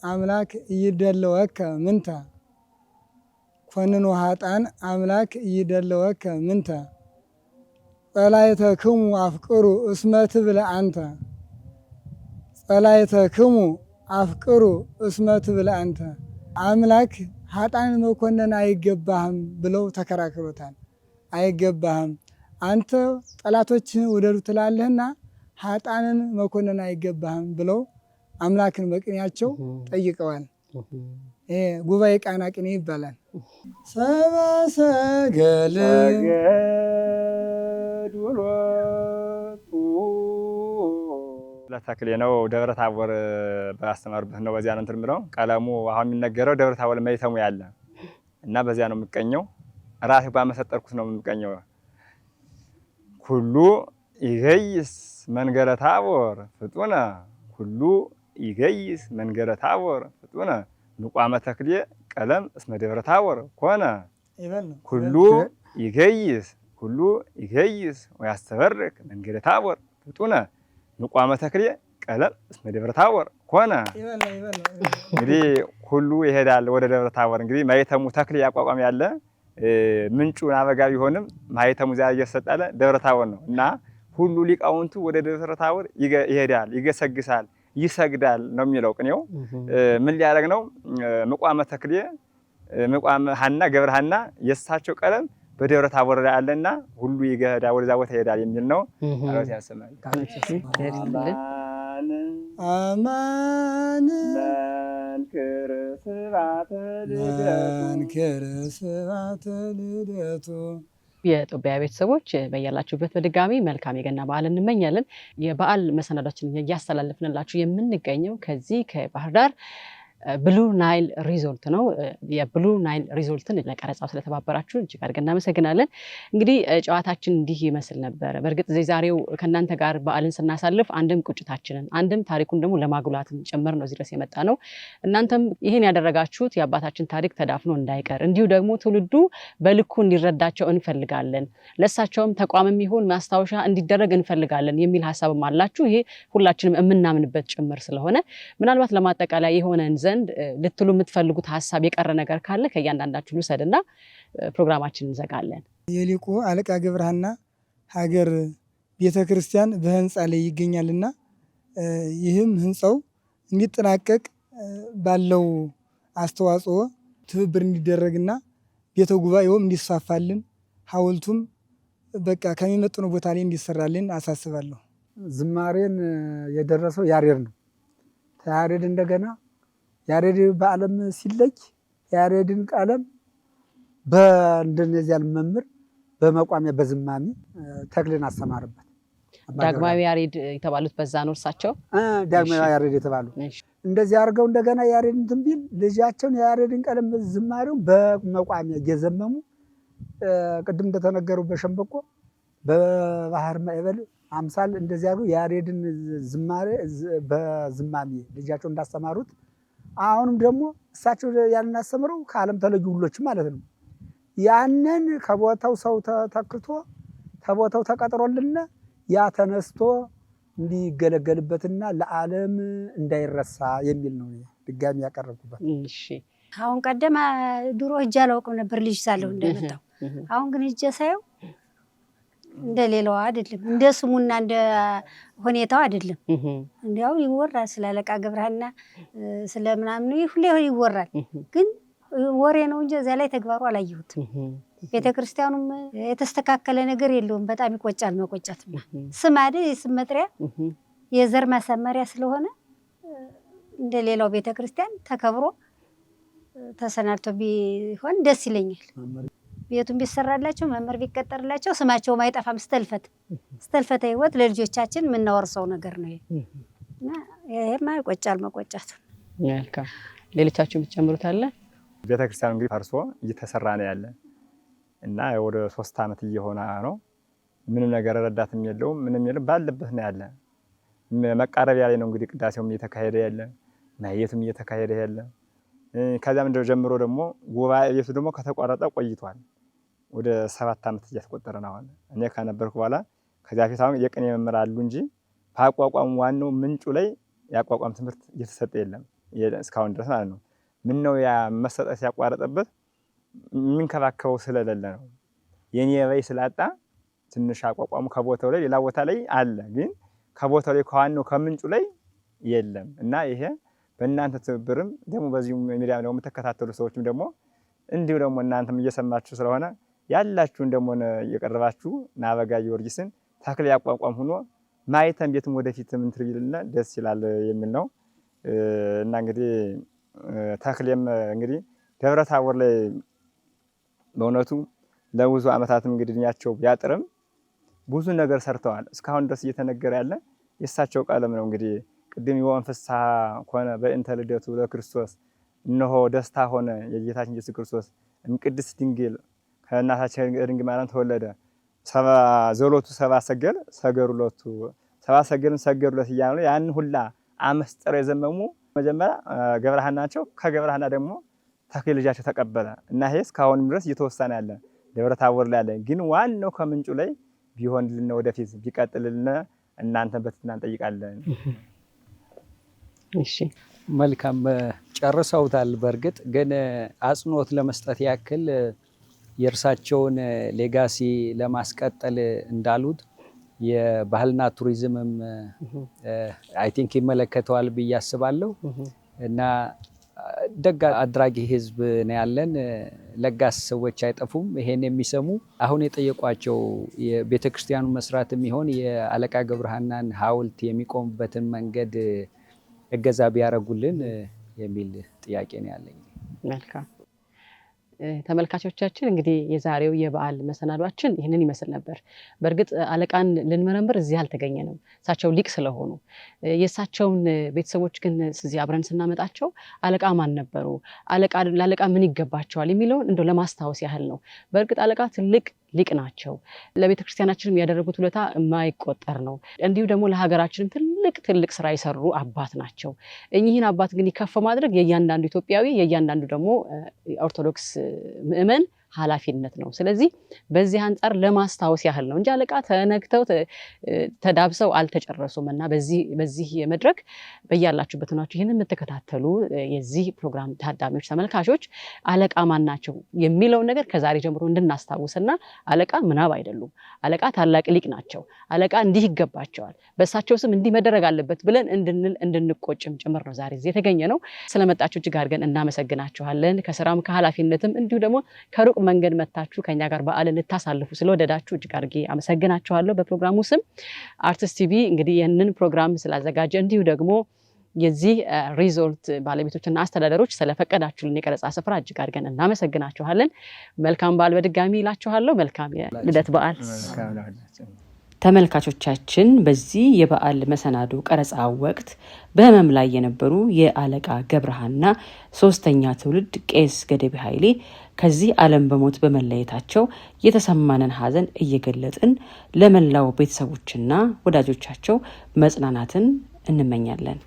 አምላክ ይደለወከ ምንተ ኮንኖ ኃጥአን አምላክ ይደለወከ ምንተ ጸላእተክሙ አፍቅሩ እስመ ትብለ አንተ ጸላእተክሙ አፍቅሩ እስመ ትብለ አንተ አምላክ ኃጥአን መኮነን አይገባህም ብለው ተከራክሮታል። አይገባህም አንተ ጠላቶችህን ውደዱ ትላለህና ኃጥአንን መኮነን አይገባህም ብለው አምላክን በቅኔያቸው ጠይቀዋል። ጉባኤ ቃና ቅኔ ይባላል። ሰብአ ሰገል ለተክሌ ነው። ደብረ ታቦር ባስተማርበት ነው። በዚያ ነው እንትን የምለው ቀለሙ አሁን የሚነገረው ደብረ ታቦር መይተሙ ያለ እና በዚያ ነው የምቀኘው። ራሴ ባመሰጠርኩት ነው የምቀኘው። ኩሉ ይገይስ መንገረ ታቦር ፍጡነ ኩሉ ይገይስ መንገረ ታቦር ፍጡነ ንቋመ ተክሌ ቀለም እስመ ደብረ ታቦር ኮነ ኩሉ ይገይስ ወያስተበርክ መንገረ ታቦር ፍጡነ ንቋመ ተክሌ ቀለም እስመ ደብረ ታቦር ኮነ። እንግዲህ ሁሉ ይሄዳል ወደ ደብረ ታቦር። እንግዲህ ማይተሙ ተክሌ ያቋቋም ያለ ምንጩ ናበጋ ቢሆንም ማይተሙ ዛሬ እየተሰጣለ ደብረ ታቦር ነው እና ሁሉ ሊቃውንቱ ወደ ደብረ ታቦር ይሄዳል፣ ይገሰግሳል፣ ይሰግዳል ነው የሚለው ቅኔው። ምን ሊያደርግ ነው? ምቋመ ተክሌ ምቋመ ሐና ገብረ ሐና የእሳቸው ቀለም በደብረ ታቦር ላይ አለና ሁሉ ይገዳ ወደዛ ቦታ ይሄዳል የሚል ነው። አሮት ያሰማል። አማን መንክር ስብሐተ ልደቱ የጦቢያ ቤተሰቦች በያላችሁበት በድጋሚ መልካም የገና በዓል እንመኛለን። የበዓል መሰናዳችንን እያስተላለፍንላችሁ የምንገኘው ከዚህ ከባህር ዳር ብሉ ናይል ሪዞርት ነው። የብሉ ናይል ሪዞርትን ለቀረጻው ስለተባበራችሁ እጅግ አድርገን እናመሰግናለን። እንግዲህ ጨዋታችን እንዲህ ይመስል ነበረ። በእርግጥ ዛሬው ከእናንተ ጋር በዓልን ስናሳልፍ አንድም ቁጭታችንን አንድም ታሪኩን ደግሞ ለማጉላትን ጭምር ነው እዚህ ድረስ የመጣ ነው። እናንተም ይህን ያደረጋችሁት የአባታችን ታሪክ ተዳፍኖ እንዳይቀር እንዲሁ ደግሞ ትውልዱ በልኩ እንዲረዳቸው እንፈልጋለን፣ ለእሳቸውም ተቋምም ይሁን ማስታወሻ እንዲደረግ እንፈልጋለን የሚል ሀሳብም አላችሁ። ይሄ ሁላችንም የምናምንበት ጭምር ስለሆነ ምናልባት ለማጠቃላይ የሆነን ዘንድ ልትሉ የምትፈልጉት ሀሳብ የቀረ ነገር ካለ ከእያንዳንዳችሁ ልውሰድና ፕሮግራማችንን እንዘጋለን። የሊቁ አለቃ ገብረሐና ሀገር ቤተክርስቲያን በህንፃ ላይ ይገኛልና ይህም ህንፃው እንዲጠናቀቅ ባለው አስተዋጽኦ ትብብር እንዲደረግና ቤተ ጉባኤውም እንዲስፋፋልን ሐውልቱም በቃ ከሚመጥኑ ቦታ ላይ እንዲሰራልን አሳስባለሁ። ዝማሬን የደረሰው ያሬድ ነው። ያሬድ እንደገና ያሬድ በዓለም ሲለይ ያሬድን ቀለም በእንደነዚያ መምህር በመቋሚያ በዝማሜ ተክልን አስተማረበት። ዳግማዊ ያሬድ የተባሉት በዛ ነው እርሳቸው ዳግማዊ ያሬድ የተባሉ እንደዚህ አድርገው እንደገና ያሬድ እንትን ቢል ልጃቸውን የያሬድን ቀለም ዝማሬውን በመቋሚያ እየዘመሙ ቅድም እንደተነገሩ በሸንበቆ በባህር ማዕበል አምሳል እንደዚህ አድርገው የያሬድን ዝማሬ በዝማሜ ልጃቸው እንዳስተማሩት አሁንም ደግሞ እሳቸው ያንን አስተምረው ከዓለም ተለዩ ሁሎች ማለት ነው። ያንን ከቦታው ሰው ተተክቶ ከቦታው ተቀጥሮልና ያ ተነስቶ እንዲገለገልበትና ለዓለም እንዳይረሳ የሚል ነው ድጋሚ ያቀረብኩበት። እሺ አሁን ቀደም ድሮ ሂጄ አላውቅም ነበር ልጅ ሳለሁ እንደመጣሁ። አሁን ግን ሂጄ ሳየው እንደሌላው አይደለም፣ እንደ ስሙና እንደ ሁኔታው አይደለም። እንዲያው ይወራል ስለ አለቃ ገብረሃና ስለ ምናምን ሁሌ ይወራል፣ ግን ወሬ ነው እንጂ እዛ ላይ ተግባሩ አላየሁትም። ቤተክርስቲያኑም የተስተካከለ ነገር የለውም። በጣም ይቆጫል። መቆጨትና ስም አይደል የስም መጥሪያ የዘር ማሰመሪያ ስለሆነ እንደሌላው ቤተክርስቲያን ተከብሮ ተሰናድቶ ቢሆን ደስ ይለኛል። ቤቱን ቢሰራላቸው መምህር ቢቀጠርላቸው ስማቸው ማይጠፋም። ስተልፈተ ህይወት ለልጆቻችን የምናወርሰው ነገር ነው እና ይሄማ ይቆጫል መቆጨቱ። መልካም ሌሎቻችሁ የምትጨምሩት አለ? ቤተክርስቲያኑ እንግዲህ ፈርሶ እየተሰራ ነው ያለ እና ወደ 3 ዓመት እየሆነ ነው። ምንም ነገር ረዳትም የለውም ምንም የለም፣ ባለበት ነው ያለ። መቃረቢያ ላይ ነው እንግዲህ ቅዳሴውም እየተካሄደ ያለ፣ ማህሌቱም እየተካሄደ ያለ። ከዛም እንደው ጀምሮ ደግሞ ጉባኤ ቤቱ ደግሞ ከተቋረጠ ቆይቷል። ወደ 7 ዓመት እያስቆጠረ ነው። እኔ ከነበርኩ በኋላ ከዚያ ፊት አሁን የቅኔ መምህር አሉ እንጂ በአቋቋም ዋናው ምንጩ ላይ ያቋቋም ትምህርት እየተሰጠ የለም እስካሁን ድረስ ማለት ነው። ምን ነው ያ መሰጠት ያቋረጠበት የሚንከባከበው ስለሌለ ነው። የኔ በይ ስላጣ ትንሽ አቋቋሙ ከቦታው ላይ ሌላ ቦታ ላይ አለ፣ ግን ከቦታው ላይ ከዋናው ከምንጩ ላይ የለም እና ይሄ በእናንተ ትብብርም ደግሞ በዚህ ሚዲያ ደግሞ የምትከታተሉ ሰዎችም ደግሞ እንዲሁ ደግሞ እናንተም እየሰማችሁ ስለሆነ ያላችሁን ደግሞ እየቀረባችሁ ናበጋ ጊዮርጊስን ተክል ያቋቋም ሆኖ ማይተም ቤትም ወደፊትም እንትን ይልና ደስ ይላል የሚል ነው እና እንግዲህ ተክልም እንግዲህ ደብረ ታቦር ላይ በእውነቱ ለብዙ ዓመታትም እንግዲህ እድሜያቸው ቢያጥርም ብዙ ነገር ሰርተዋል። እስካሁን ድረስ እየተነገረ ያለ የእሳቸው ቀለም ነው። እንግዲህ ቅድም ይወን ፍስሐ ሆነ በእንተ ልደቱ ለክርስቶስ እነሆ ደስታ ሆነ የጌታችን ኢየሱስ ክርስቶስ እምቅድስት ድንግል ከእናታችን ድንግል ማርያም ተወለደ። ዘሎቱ ሰባ ሰገል ሰገሩለቱ ሰባ ሰገልን ሰገሩለት እያሉ ያን ሁላ አመስጥረው የዘመሙ መጀመሪያ ገብረሃና ናቸው። ከገብረሃና ደግሞ ተክሌ ልጃቸው ተቀበለ እና ይሄ እስካሁንም ድረስ እየተወሰነ ያለ ደብረ ታቦር ላይ ያለ፣ ግን ዋናው ከምንጩ ላይ ቢሆንልን ወደፊት ቢቀጥልልን እናንተ በትህትና እንጠይቃለን። እሺ መልካም ጨርሰውታል። በእርግጥ ግን አጽንኦት ለመስጠት ያክል የእርሳቸውን ሌጋሲ ለማስቀጠል እንዳሉት የባህልና ቱሪዝምም አይ ቲንክ ይመለከተዋል ብዬ አስባለሁ እና ደግ አድራጊ ህዝብ ነው ያለን። ለጋስ ሰዎች አይጠፉም። ይሄን የሚሰሙ አሁን የጠየቋቸው የቤተክርስቲያኑ መስራት የሚሆን የአለቃ ገብረሃናን ሐውልት የሚቆምበትን መንገድ እገዛ ቢያደርጉልን የሚል ጥያቄ ነው ያለኝ። መልካም ተመልካቾቻችን እንግዲህ የዛሬው የበዓል መሰናዷችን ይህንን ይመስል ነበር። በእርግጥ አለቃን ልንመረምር እዚህ አልተገኘንም፣ እሳቸው ሊቅ ስለሆኑ። የእሳቸውን ቤተሰቦች ግን እዚህ አብረን ስናመጣቸው አለቃ ማን ነበሩ፣ ለአለቃ ምን ይገባቸዋል የሚለውን እንደው ለማስታወስ ያህል ነው። በእርግጥ አለቃ ትልቅ ሊቅ ናቸው። ለቤተ ክርስቲያናችንም ያደረጉት ውለታ የማይቆጠር ነው። እንዲሁ ደግሞ ለሀገራችንም ትልቅ ስራ የሰሩ አባት ናቸው። እኚህን አባት ግን ከፍ ማድረግ የእያንዳንዱ ኢትዮጵያዊ የእያንዳንዱ ደግሞ ኦርቶዶክስ ምእመን ኃላፊነት ነው። ስለዚህ በዚህ አንጻር ለማስታወስ ያህል ነው እንጂ አለቃ ተነግተው ተዳብሰው አልተጨረሱም እና በዚህ መድረክ በያላችሁበት ናችሁ ይህንን የምትከታተሉ የዚህ ፕሮግራም ታዳሚዎች ተመልካቾች አለቃ ማን ናቸው የሚለውን ነገር ከዛሬ ጀምሮ እንድናስታውስና አለቃ ምናብ አይደሉም፣ አለቃ ታላቅ ሊቅ ናቸው፣ አለቃ እንዲህ ይገባቸዋል፣ በእሳቸው ስም እንዲህ መደረግ አለበት ብለን እንድንቆጭም ጭምር ነው ዛሬ እዚህ የተገኘ ነው። ስለመጣችሁ እጅግ አድርገን እናመሰግናችኋለን። ከስራም ከኃላፊነትም እንዲሁ ደግሞ ከሩቅ መንገድ መታችሁ ከኛ ጋር በዓልን ልታሳልፉ ስለወደዳችሁ እጅግ አድርጌ አመሰግናችኋለሁ። በፕሮግራሙ ስም አርቲስት ቲቪ እንግዲህ ይህንን ፕሮግራም ስላዘጋጀ እንዲሁ ደግሞ የዚህ ሪዞርት ባለቤቶችና አስተዳደሮች ስለፈቀዳችሁልን የቀረጻ ስፍራ እጅግ አድርገን እናመሰግናችኋለን። መልካም በዓል በድጋሚ እላችኋለሁ። መልካም የልደት በዓል። ተመልካቾቻችን በዚህ የበዓል መሰናዶ ቀረጻ ወቅት በህመም ላይ የነበሩ የአለቃ ገብረሃና ሶስተኛ ትውልድ ቄስ ገደቢ ኃይሌ ከዚህ ዓለም በሞት በመለየታቸው የተሰማንን ሐዘን እየገለጥን ለመላው ቤተሰቦችና ወዳጆቻቸው መጽናናትን እንመኛለን።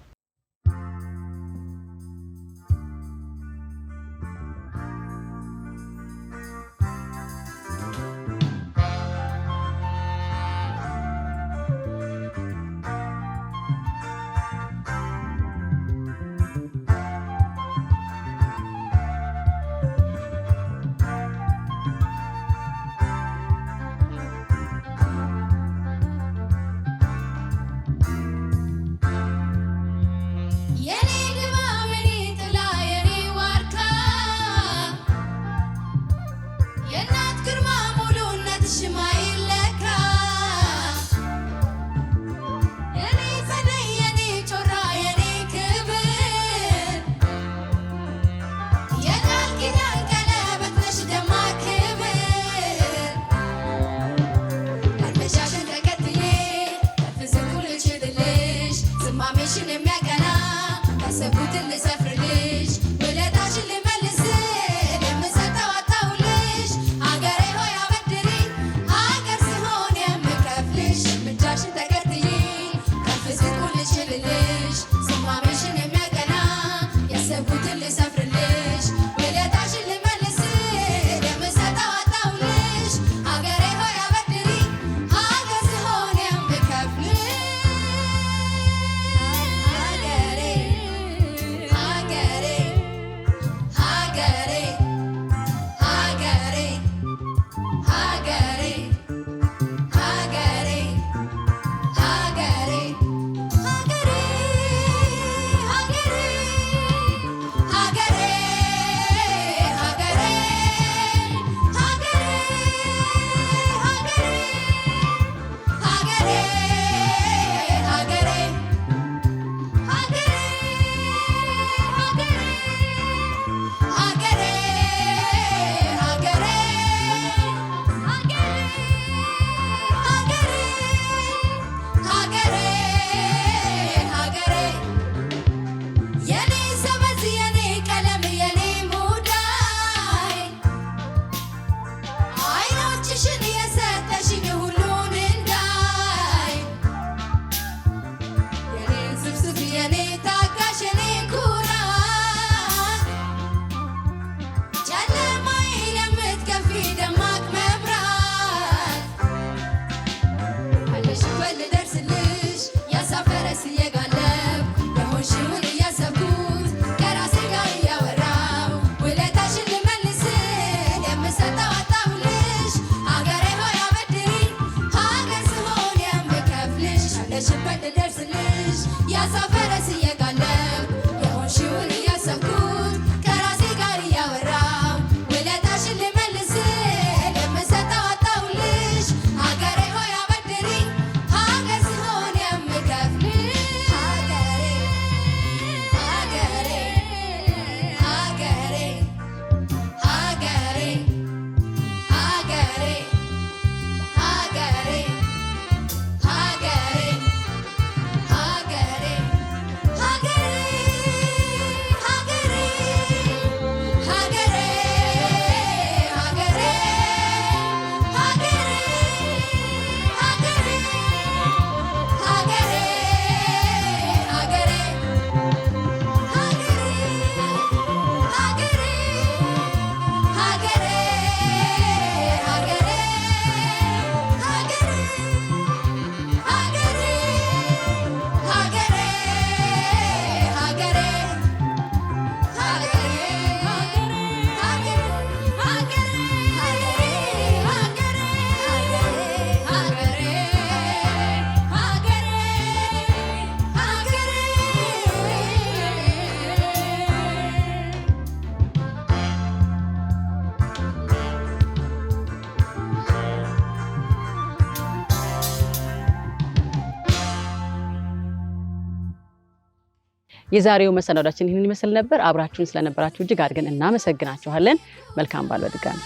የዛሬው መሰናዷችን ይህንን ይመስል ነበር። አብራችሁን ስለነበራችሁ እጅግ አድርገን እናመሰግናችኋለን። መልካም በዓል በድጋሚ